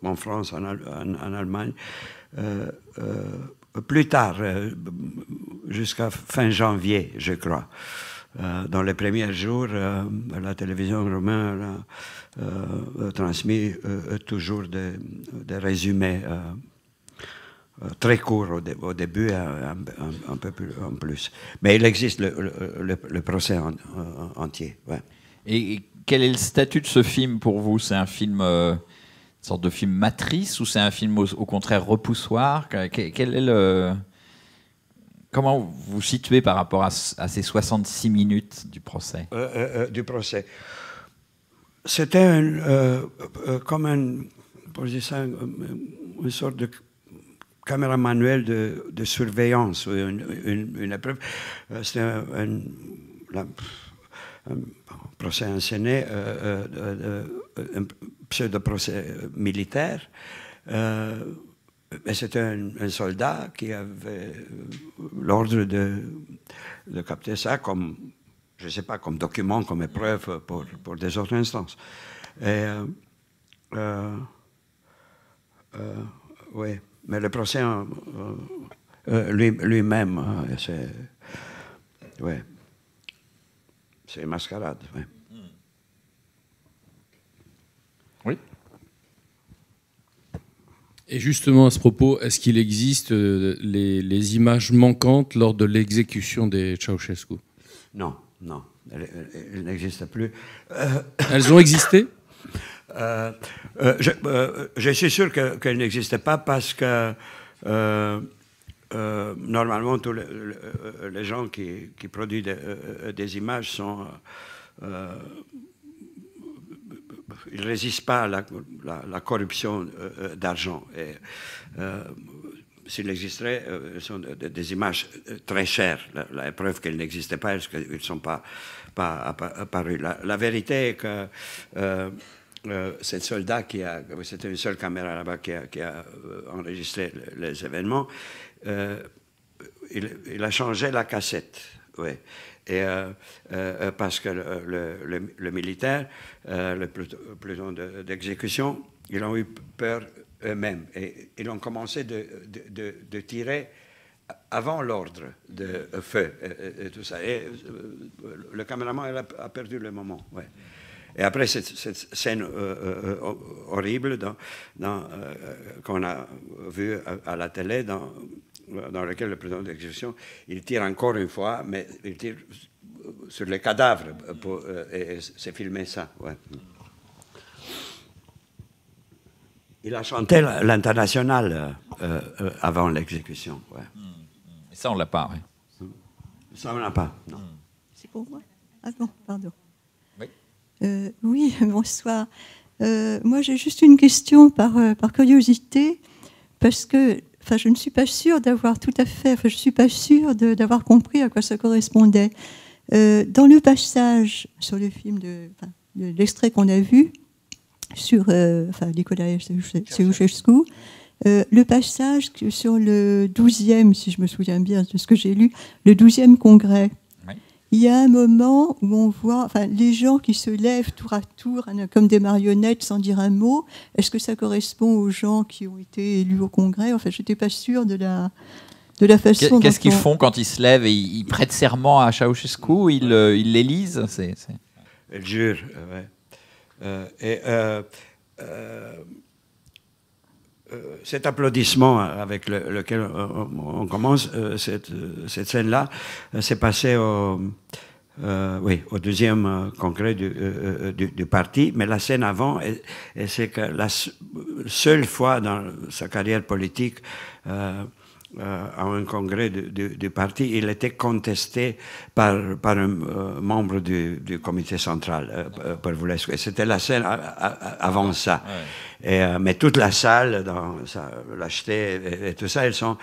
en France, en Allemagne. Plus tard, jusqu'à fin janvier, je crois. Dans les premiers jours, la télévision roumaine a transmis toujours des résumés très courts au début, un peu plus en plus. Mais il existe le procès entier. Ouais. Et quel est le statut de ce film pour vous? C'est un film... une sorte de film matrice ou c'est un film au contraire repoussoir? Quel est le... Comment vous vous situez par rapport à ces 66 minutes du procès? Du procès. C'était comme une sorte de caméra manuelle de surveillance, une épreuve. C'était un procès enchaîné, un pseudo-procès militaire. C'était un soldat qui avait l'ordre de capter ça comme, je ne sais pas, comme document, comme épreuve pour des autres instances. Et, oui, mais le procès lui-même, c'est une mascarade. Ouais. Oui. Et justement, à ce propos, est-ce qu'il existe les images manquantes lors de l'exécution des Ceausescu? Non, elles n'existent plus. Elles ont existé? Je suis sûr qu'elles n'existaient pas parce que normalement, tous les gens qui produisent des images sont... ils ne résistent pas à la corruption d'argent. Et s'il existerait, ce sont des images très chères. La preuve qu'elles n'existaient pas, parce qu'ils ne sont pas apparus. La vérité est que ce soldat c'était une seule caméra là-bas qui a enregistré les événements, il a changé la cassette. Ouais. Et parce que le militaire, le peloton d'exécution, ils ont eu peur eux-mêmes. Et ils ont commencé de tirer avant l'ordre de feu et tout ça. Et le caméraman a perdu le moment. Ouais. Et après cette scène horrible qu'on a vue à la télé, dans lequel le président d'exécution, il tire encore une fois, mais il tire sur les cadavres, et c'est filmé ça. Ouais. Il a chanté l'Internationale avant l'exécution. Ouais. Et ça, on ne l'a pas. Ouais. Ça, on ne l'a pas, non. C'est pour moi? Ah bon, pardon. Oui. Oui, bonsoir. Moi, j'ai juste une question par curiosité, parce que je ne suis pas sûre d'avoir tout à fait, je ne suis pas sûre d'avoir compris à quoi ça correspondait. Dans le passage sur le film, l'extrait qu'on a vu sur Nicolae Ceausescu, le passage sur le 12e, si je me souviens bien de ce que j'ai lu, le 12e congrès, oui. Il y a un moment où on voit les gens qui se lèvent tour à tour comme des marionnettes sans dire un mot. Est-ce que ça correspond aux gens qui ont été élus au congrès? Je n'étais pas sûre de la façon. Qu'est-ce qu'ils font quand ils se lèvent et ils prêtent serment à Ceausescu? Ils l'élisent? Ils jurent, ouais. Cet applaudissement avec lequel on commence cette scène-là s'est passé au deuxième congrès du parti, mais la scène avant, c'est que la seule fois dans sa carrière politique, à un congrès du parti, il était contesté par un membre du comité central, Părvulescu. C'était la scène avant ça. Ouais. Mais toute la salle, dans l'acheter et tout ça, ils ont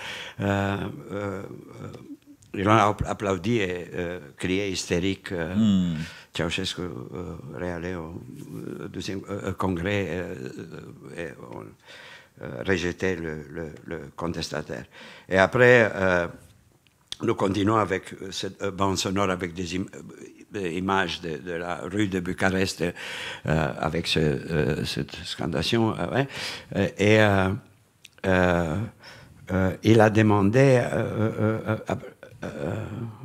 applaudi et crié hystérique. Ceausescu réallait au deuxième congrès et rejeter le contestataire. Et après, nous continuons avec cette bande sonore avec des images de la rue de Bucarest avec cette scandation. Et il a demandé...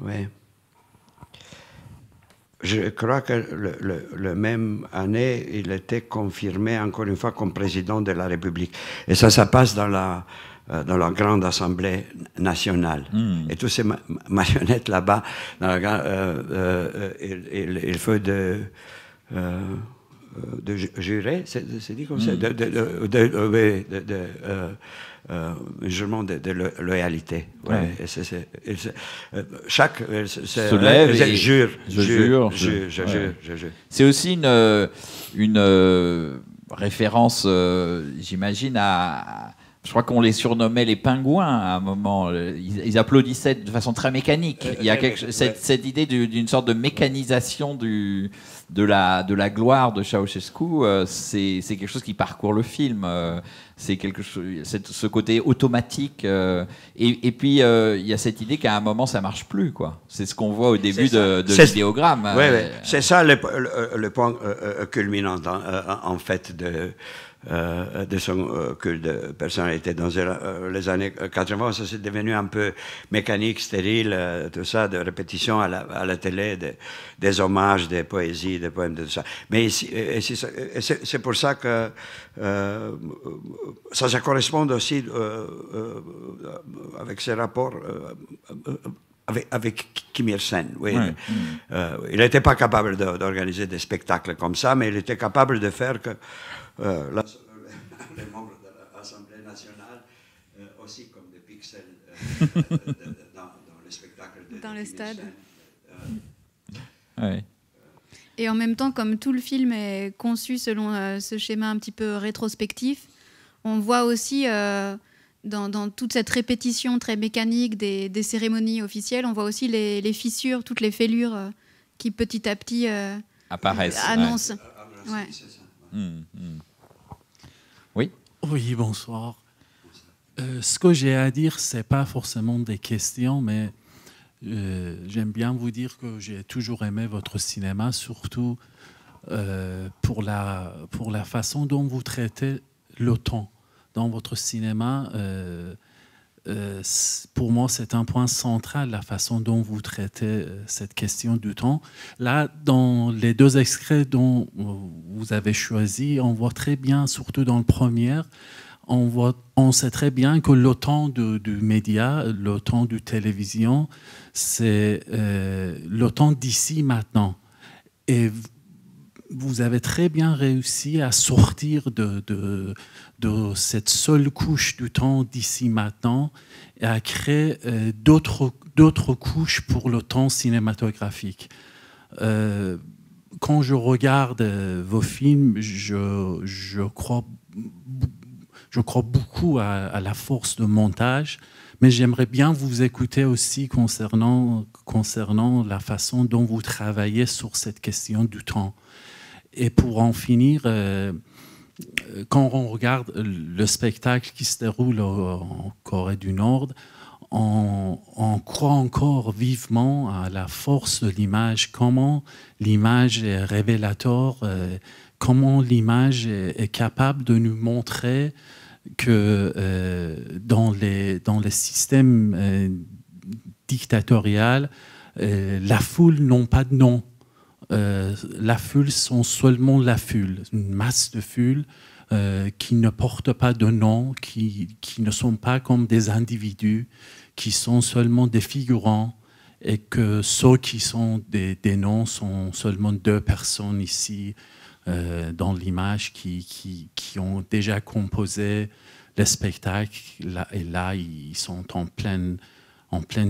ouais. Je crois que le même année, il était confirmé encore une fois comme président de la République. Et ça passe dans la grande assemblée nationale. Et tous ces marionnettes là-bas, il faut de jurer, c'est dit comme ça, jurement de loyauté. Ouais. Chaque se lève et jure. Je jure. C'est aussi une référence, j'imagine, à... Je crois qu'on les surnommait les pingouins à un moment. Ils applaudissaient de façon très mécanique. Il y a cette idée d'une sorte de mécanisation de la gloire de Ceausescu. C'est quelque chose qui parcourt le film. C'est quelque chose, ce côté automatique. Et puis il y a cette idée qu'à un moment ça marche plus, quoi. C'est ce qu'on voit au début de l'idéogramme. Oui. C'est ça le point culminant en fait de son culte de personnalité. Dans les années 80, ça s'est devenu un peu mécanique, stérile, tout ça, de répétition à la télé, des hommages, des poésies, des poèmes, de tout ça. Mais ici, c'est pour ça que ça correspond aussi avec ces rapports avec Kim Il-sen. Oui. Il n'était pas capable d'organiser des spectacles comme ça, mais il était capable de faire que les membres de l'Assemblée nationale, aussi comme des pixels dans le spectacle dans le stade. Ouais. Et en même temps, comme tout le film est conçu selon ce schéma un petit peu rétrospectif, on voit aussi dans toute cette répétition très mécanique des cérémonies officielles, on voit aussi les fissures, toutes les fêlures qui petit à petit apparaissent, annoncent. Ouais. Oui. Oui, bonsoir. Ce que j'ai à dire, c'est pas forcément des questions, mais j'aime bien vous dire que j'ai toujours aimé votre cinéma, surtout pour la façon dont vous traitez le temps dans votre cinéma. Pour moi, c'est un point central, la façon dont vous traitez cette question du temps. Là, dans les deux extraits dont vous avez choisi, on voit très bien, surtout dans le premier, on sait très bien que le temps du média, le temps de télévision, c'est le temps d'ici maintenant. Et vous avez très bien réussi à sortir de cette seule couche du temps d'ici maintenant et à créer d'autres couches pour le temps cinématographique. quand je regarde vos films, je crois beaucoup à la force de montage, mais j'aimerais bien vous écouter aussi concernant la façon dont vous travaillez sur cette question du temps. Et pour en finir, quand on regarde le spectacle qui se déroule en Corée du Nord, on croit encore vivement à la force de l'image, comment l'image est révélateur, comment l'image est capable de nous montrer que dans les systèmes dictatoriaux, la foule n'a pas de nom. La foule sont seulement la foule, une masse de foule qui ne portent pas de nom, qui ne sont pas comme des individus, qui sont seulement des figurants, et que ceux qui sont des noms sont seulement 2 personnes ici dans l'image qui ont déjà composé le spectacle, et là ils sont en pleine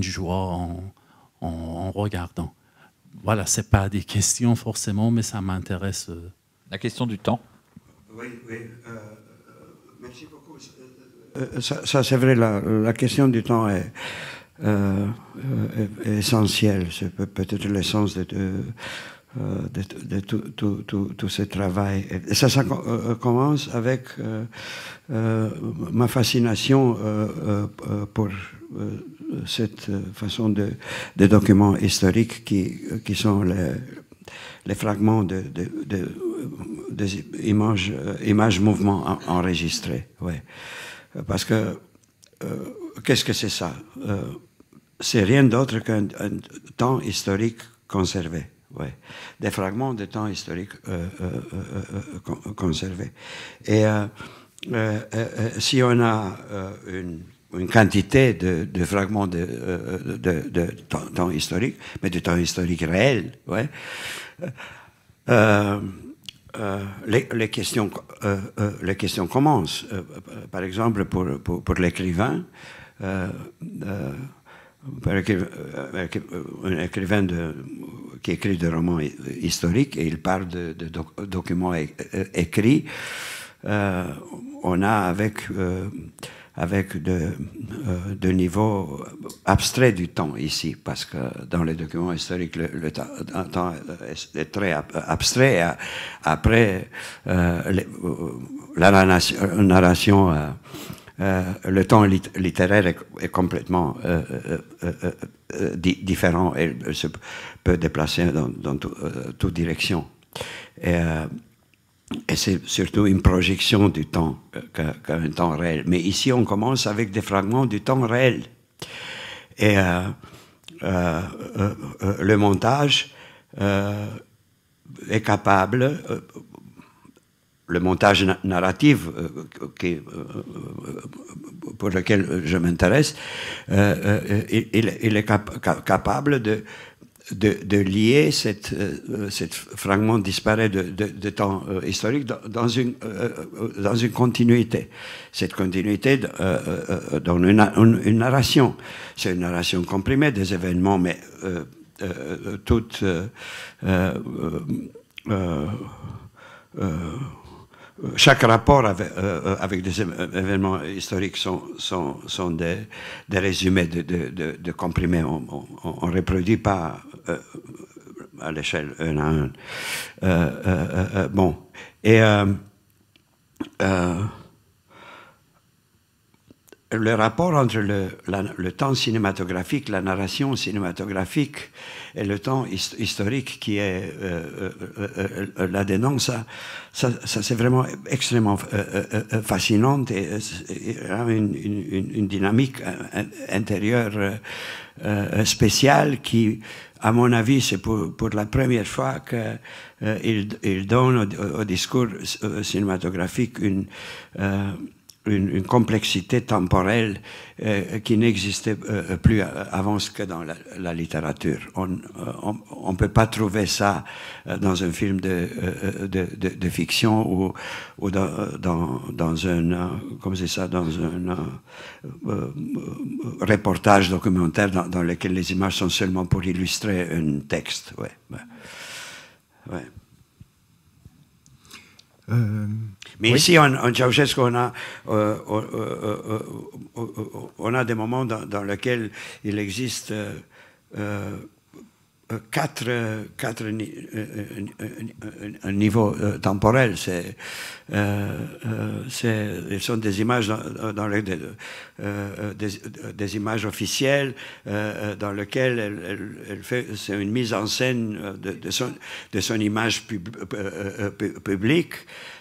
joie en regardant. Voilà, ce n'est pas des questions forcément, mais ça m'intéresse. La question du temps. Oui, merci beaucoup. Ça c'est vrai, la question du temps est essentielle. C'est peut-être l'essence de tout ce travail. Et ça commence avec ma fascination pour cette façon de documents historiques qui sont les fragments des images mouvements enregistrés. Ouais. Parce que qu'est-ce que c'est ça? C'est rien d'autre qu'un temps historique conservé. Ouais. Des fragments de temps historique conservés. Et si on a une quantité de fragments de temps historique, mais de temps historique réel, ouais, les questions commencent. Par exemple, pour l'écrivain, un écrivain qui écrit des romans historiques, et il parle de documents écrits, on a avec de niveaux abstraits du temps ici, parce que dans les documents historiques, le temps est très abstrait. Après, la narration, le temps littéraire est complètement différent et se peut déplacer dans toute direction. Et c'est surtout une projection du temps qu'un temps réel. Mais ici, on commence avec des fragments du temps réel. Et le montage est capable, le montage narratif pour lequel je m'intéresse, il est capable de lier cette fragment disparu de temps historique dans une continuité. Cette continuité dans une narration. C'est une narration comprimée des événements, mais toute chaque rapport avec des événements historiques sont des résumés de comprimés. On ne reproduit pas à l'échelle 1 à 1. Bon. Et le rapport entre le temps cinématographique, la narration cinématographique et le temps historique qui est là-dedans, ça c'est vraiment extrêmement fascinant et a une dynamique intérieure spéciale qui, à mon avis, c'est pour la première fois qu'il donne au discours cinématographique une complexité temporelle qui n'existait plus avant que dans la littérature. On ne peut pas trouver ça dans un film de fiction ou dans un comme c'est ça, dans un reportage documentaire dans lequel les images sont seulement pour illustrer un texte. Ouais. Ouais. Mais oui. Ici, en Ceausescu, on a des moments dans lesquels il existe quatre niveaux temporels. Ce sont des images des images officielles dans lesquelles elle fait, c'est une mise en scène de son image publique.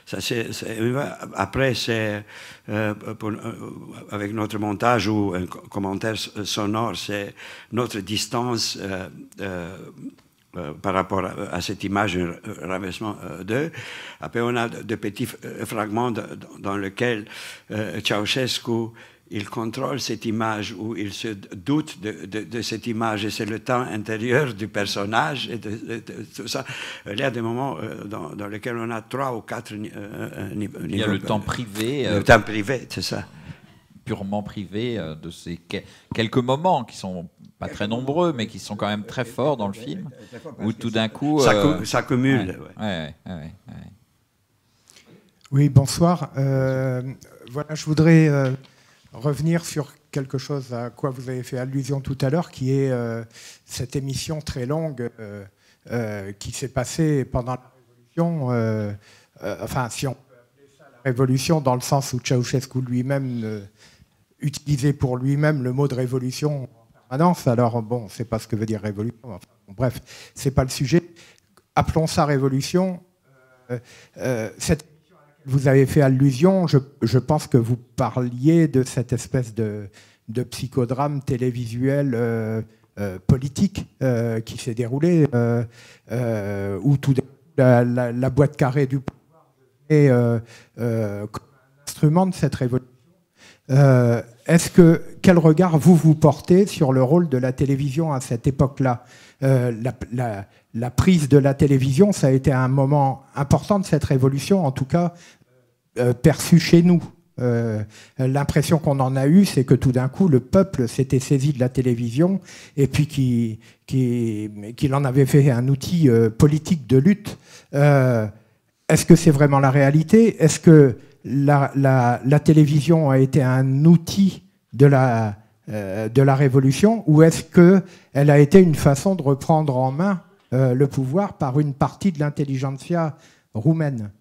Ça, après, c'est avec notre montage ou un commentaire sonore, c'est notre distance par rapport à cette image, un rabaissement d'eux. Après, on a de petits fragments dans lesquels Ceausescu, il contrôle cette image ou il se doute de cette image et c'est le temps intérieur du personnage et de tout ça. Il y a des moments dans lesquels on a 3 ou 4 niveaux. Il y a le temps privé. Le temps privé, c'est ça. Purement privé de ces quelques moments qui sont pas très nombreux mais qui sont quand même très forts dans le film où tout d'un coup... Ça cumule. Ouais. Oui, bonsoir. Voilà, je voudrais... revenir sur quelque chose à quoi vous avez fait allusion tout à l'heure, qui est cette émission très longue qui s'est passée pendant la Révolution. Enfin, si on peut appeler ça la Révolution, dans le sens où Ceausescu lui-même utilisait pour lui-même le mot de révolution en permanence. Alors, bon, on ne sait pas ce que veut dire révolution. Enfin, bon, bref, ce n'est pas le sujet. Appelons ça révolution. Cette vous avez fait allusion, je pense que vous parliez de cette espèce de psychodrame télévisuel politique qui s'est déroulé, où tout la boîte carrée du pouvoir est comme un instrument de cette révolution. Quel regard vous portez sur le rôle de la télévision à cette époque-là ? La prise de la télévision, ça a été un moment important de cette révolution, en tout cas perçu chez nous. L'impression qu'on en a eue, c'est que tout d'un coup, le peuple s'était saisi de la télévision et puis qu'il en avait fait un outil politique de lutte. Est-ce que c'est vraiment la réalité ? Est-ce que la télévision a été un outil de la révolution, ou est-ce qu'elle a été une façon de reprendre en main le pouvoir par une partie de l'intelligentsia roumaine ?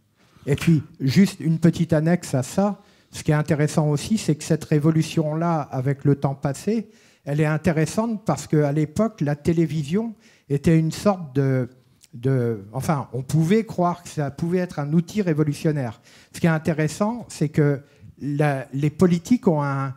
Et puis, juste une petite annexe à ça, ce qui est intéressant aussi, c'est que cette révolution-là, avec le temps passé, elle est intéressante parce qu'à l'époque, la télévision était une sorte enfin, on pouvait croire que ça pouvait être un outil révolutionnaire. Ce qui est intéressant, c'est que les politiques ont un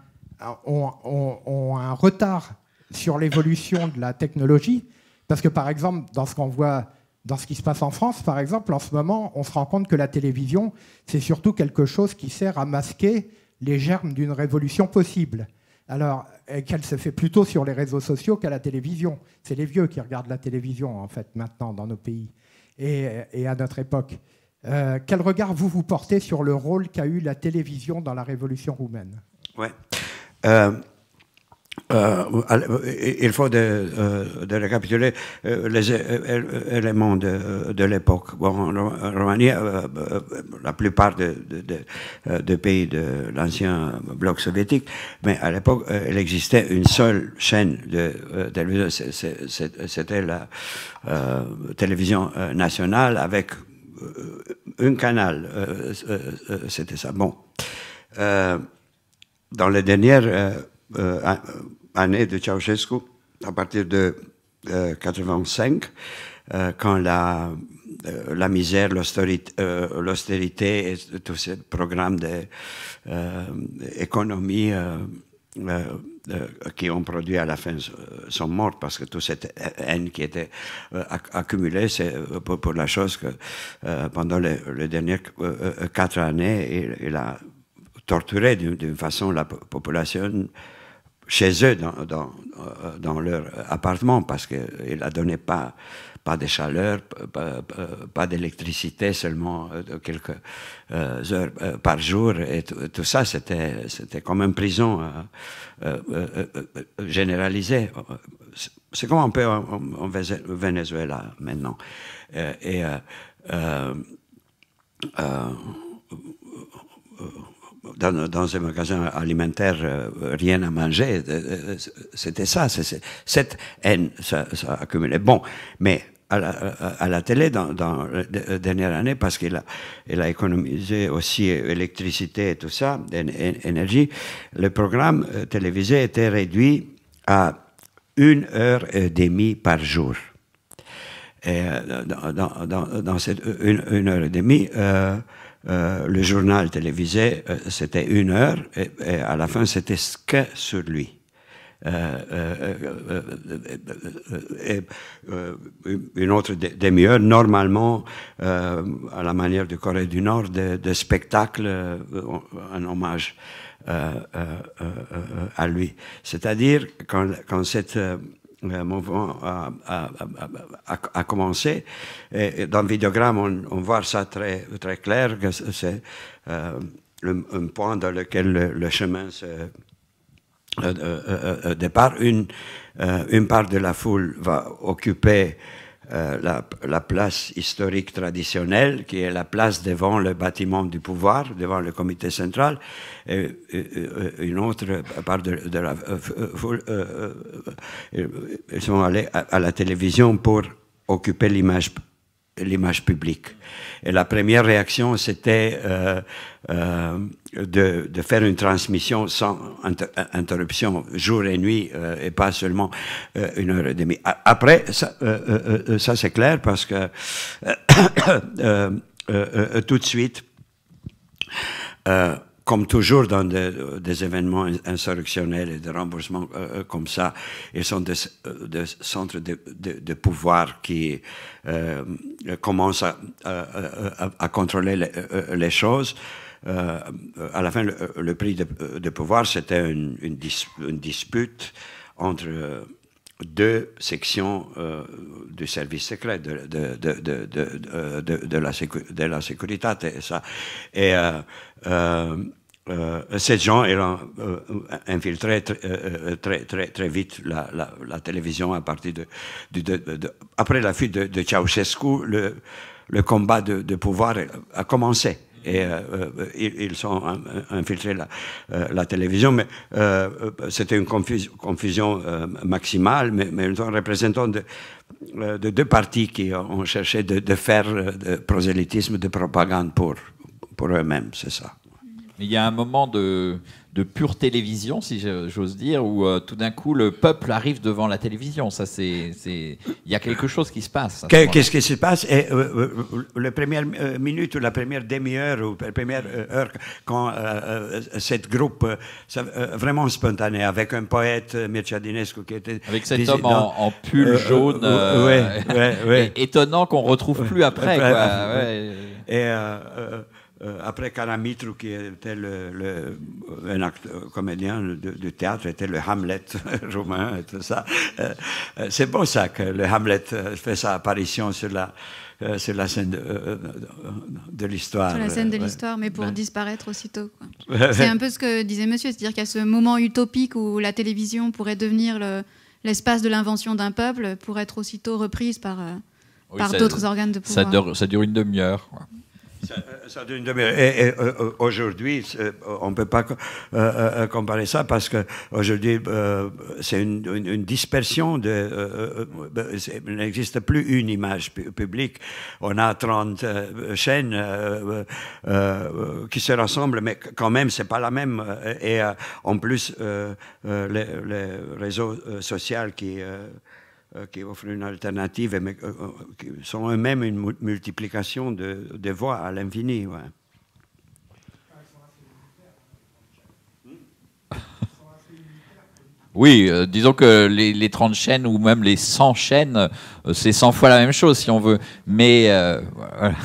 retard sur l'évolution de la technologie, parce que, par exemple, dans ce qu'on voit, dans ce qui se passe en France, par exemple, en ce moment, on se rend compte que la télévision, c'est surtout quelque chose qui sert à masquer les germes d'une révolution possible. Alors, qu'elle se fait plutôt sur les réseaux sociaux qu'à la télévision. C'est les vieux qui regardent la télévision, en fait, maintenant, dans nos pays et à notre époque. Quel regard vous portez sur le rôle qu'a eu la télévision dans la révolution roumaine ? Ouais. Il faut de récapituler les éléments de l'époque. Bon, en Roumanie, la plupart des pays de l'ancien bloc soviétique, mais à l'époque, il existait une seule chaîne de télévision. C'était la télévision nationale avec un canal. C'était ça. Bon. Dans les dernières année de Ceausescu, à partir de 85, quand la misère, l'austérité et tous ces programmes d'économie qui ont produit à la fin sont morts parce que toute cette haine qui était accumulée, c'est pour la chose que pendant les dernières 4 années, il a torturé d'une façon la population chez eux, dans leur appartement, parce qu'il ne donnait pas pas de chaleur, pas d'électricité, seulement quelques heures par jour. Et tout ça, c'était comme une prison généralisée. C'est comme un peu en Venezuela maintenant. Dans un magasin alimentaire, rien à manger, c'était ça. Cette haine, ça accumulait. Bon, mais à la télé, dans les dernières années, parce qu'elle a économisé aussi électricité et tout ça, énergie, le programme télévisé était réduit à 1h30 par jour. Et dans cette 1h30, le journal télévisé, c'était 1 heure, et à la fin, c'était que sur lui. Une autre demi-heure, normalement, à la manière de Corée du Nord, de spectacle en hommage à lui. C'est-à-dire, quand cette mouvement a commencé, et dans le vidéogramme, on voit ça très, très clair, que c'est un point dans lequel le chemin se départ. Une part de la foule va occuper la place historique traditionnelle, qui est la place devant le bâtiment du pouvoir, devant le comité central, et une autre part de la foule, ils sont allés à la télévision pour occuper l'image publique. Et la première réaction, c'était de faire une transmission sans interruption, jour et nuit, et pas seulement 1h30. Après, ça c'est clair, parce que tout de suite, comme toujours dans des événements insurrectionnels et de remboursements comme ça, ils sont des centres de pouvoir qui commencent à contrôler les choses. À la fin, le prix de pouvoir, c'était une dispute entre deux sections du service secret de la sécurité. Et ça. Et ces gens ont infiltré très vite la télévision à partir après la fuite de Ceausescu, le combat de pouvoir a commencé. Et ils ont infiltré la télévision, mais c'était une confusion maximale, mais nous sommes représentants de deux partis qui ont cherché de faire de prosélytisme, de propagande pour eux-mêmes, c'est ça. Mais il y a un moment de pure télévision, si j'ose dire, où tout d'un coup le peuple arrive devant la télévision. Ça, il y a quelque chose qui se passe. Qu'est-ce qui se passe? Et la première minute ou la première demi-heure ou la première heure, quand cette groupe vraiment spontané, avec un poète, Mircea Dinescu, qui était avec cet homme en pull jaune, étonnant qu'on retrouve plus après. Et après Karamitru, qui était un comédien de théâtre, était le Hamlet roumain et tout ça. C'est beau ça que le Hamlet fait sa apparition sur la scène de l'histoire. Sur la scène de l'histoire, mais pour disparaître aussitôt. C'est un peu ce que disait monsieur, c'est-à-dire qu'il y a ce moment utopique où la télévision pourrait devenir l'espace de l'invention d'un peuple pour être aussitôt reprise par d'autres organes de pouvoir. Ça dure une demi-heure. Ça dure une demi-heure. Et aujourd'hui, on ne peut pas comparer ça, parce qu'aujourd'hui, c'est une dispersion. Il n'existe plus une image publique. On a 30 chaînes qui se rassemblent, mais quand même, ce n'est pas la même. Et en plus, les réseaux sociaux qui offrent une alternative, mais qui sont eux-mêmes une multiplication de voix à l'infini. Ouais. Oui, disons que les 30 chaînes ou même les 100 chaînes, c'est 100 fois la même chose, si on veut. Mais voilà.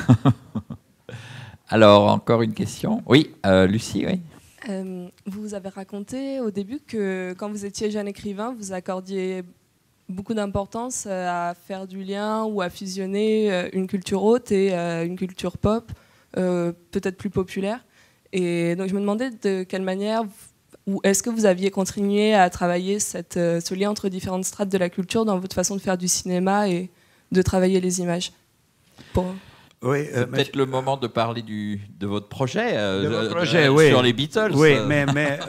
Alors, encore une question. Oui, Lucie, oui. Vous avez raconté au début que quand vous étiez jeune écrivain, vous accordiez beaucoup d'importance à faire du lien ou à fusionner une culture haute et une culture pop, peut-être plus populaire. Et donc je me demandais de quelle manière, ou est-ce que vous aviez continué à travailler ce lien entre différentes strates de la culture dans votre façon de faire du cinéma et de travailler les images Oui, c'est peut-être le moment de parler de votre projet, oui. sur les Beatles. Oui, mais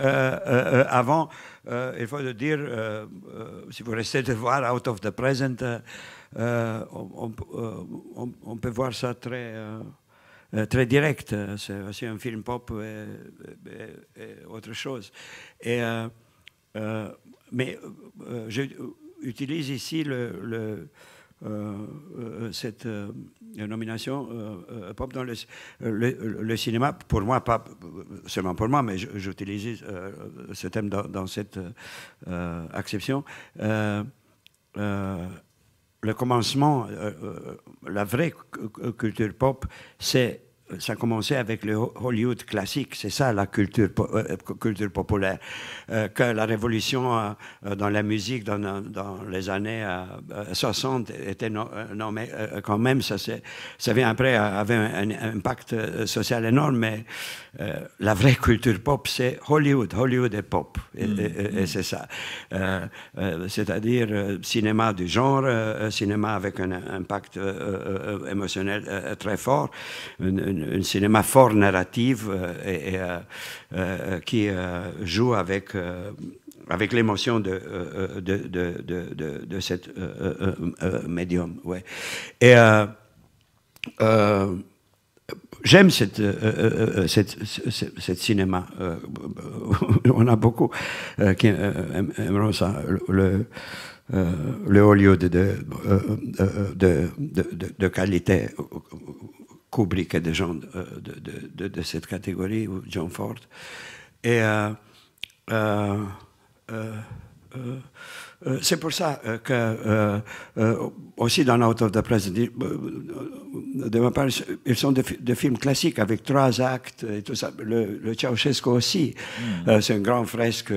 avant, il faut le dire, si vous restez de voir Out of the Present, on peut voir ça très direct. C'est aussi un film pop et autre chose. Mais j'utilise ici cette nomination pop dans le cinéma, pour moi, pas seulement pour moi, mais j'utilise ce thème dans cette acception. Le commencement, la vraie culture pop, ça a commencé avec le Hollywood classique, c'est ça la culture populaire. Que la révolution dans la musique dans les années 60 était non mais quand même ça vient après, avait un impact social énorme, mais la vraie culture pop c'est Hollywood est pop et c'est ça. C'est-à-dire cinéma du genre, cinéma avec un impact émotionnel très fort, un cinéma fort narratif qui joue avec l'émotion de cette médium. Ouais. Et j'aime cette cinéma. On a beaucoup qui aimeront ça. Le Hollywood de qualité. Kubrick et des gens de cette catégorie, ou John Ford. Et c'est pour ça que aussi dans Out of the Present, de ma part, ils sont des films classiques avec 3 actes et tout ça. Le Ceausescu aussi, c'est un grand fresque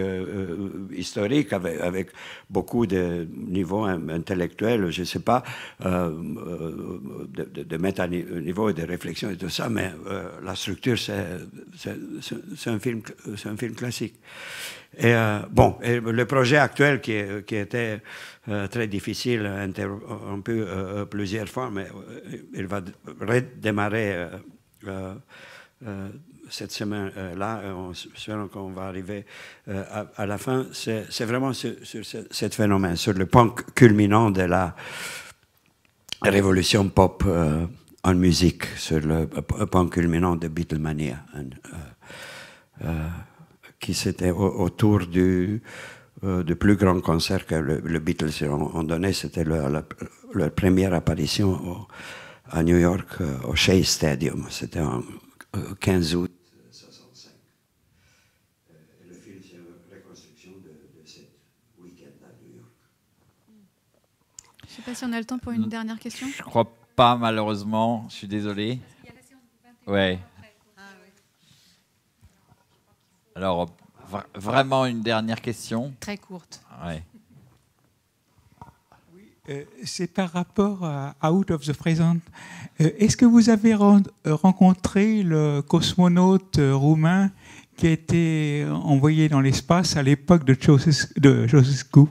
historique avec beaucoup de niveaux intellectuels, je ne sais pas, de mettre à niveau et de réflexion et tout ça, mais la structure, c'est un film classique. Et bon, et le projet actuel qui était très difficile, interrompu plusieurs fois, mais il va redémarrer cette semaine-là. On espère qu'on va arriver à la fin. C'est vraiment sur ce phénomène, sur le point culminant de la révolution pop en musique, sur le point culminant de Beatlemania. Qui c'était autour du plus grand concert que le Beatles ont donné. C'était leur première apparition à New York, au Shea Stadium. C'était en 15 août 1965. Le film, c'est une reconstruction de ce week-end à New York. Je ne sais pas si on a le temps pour une dernière question. Je ne crois pas, malheureusement. Je suis désolé. Ouais. Alors, vraiment une dernière question. Très courte. Ouais. Oui, c'est par rapport à Out of the Present. Est-ce que vous avez rencontré le cosmonaute roumain qui a été envoyé dans l'espace à l'époque de Ceausescu?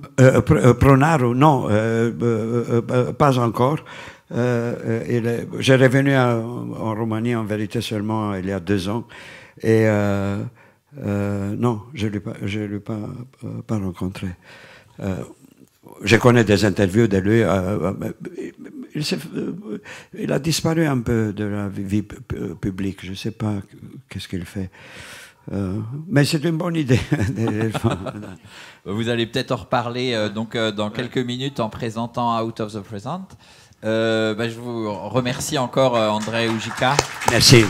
Pronaro, non, pas encore. J'ai revenu en Roumanie, en vérité, seulement il y a 2 ans. Et non, je ne l'ai pas rencontré. Je connais des interviews de lui. Il a disparu un peu de la vie publique. Je ne sais pas qu'est-ce qu'il fait. Mais c'est une bonne idée. Vous allez peut-être en reparler dans quelques minutes en présentant Out of the Present. Je vous remercie encore, Andrei Ujica. Merci.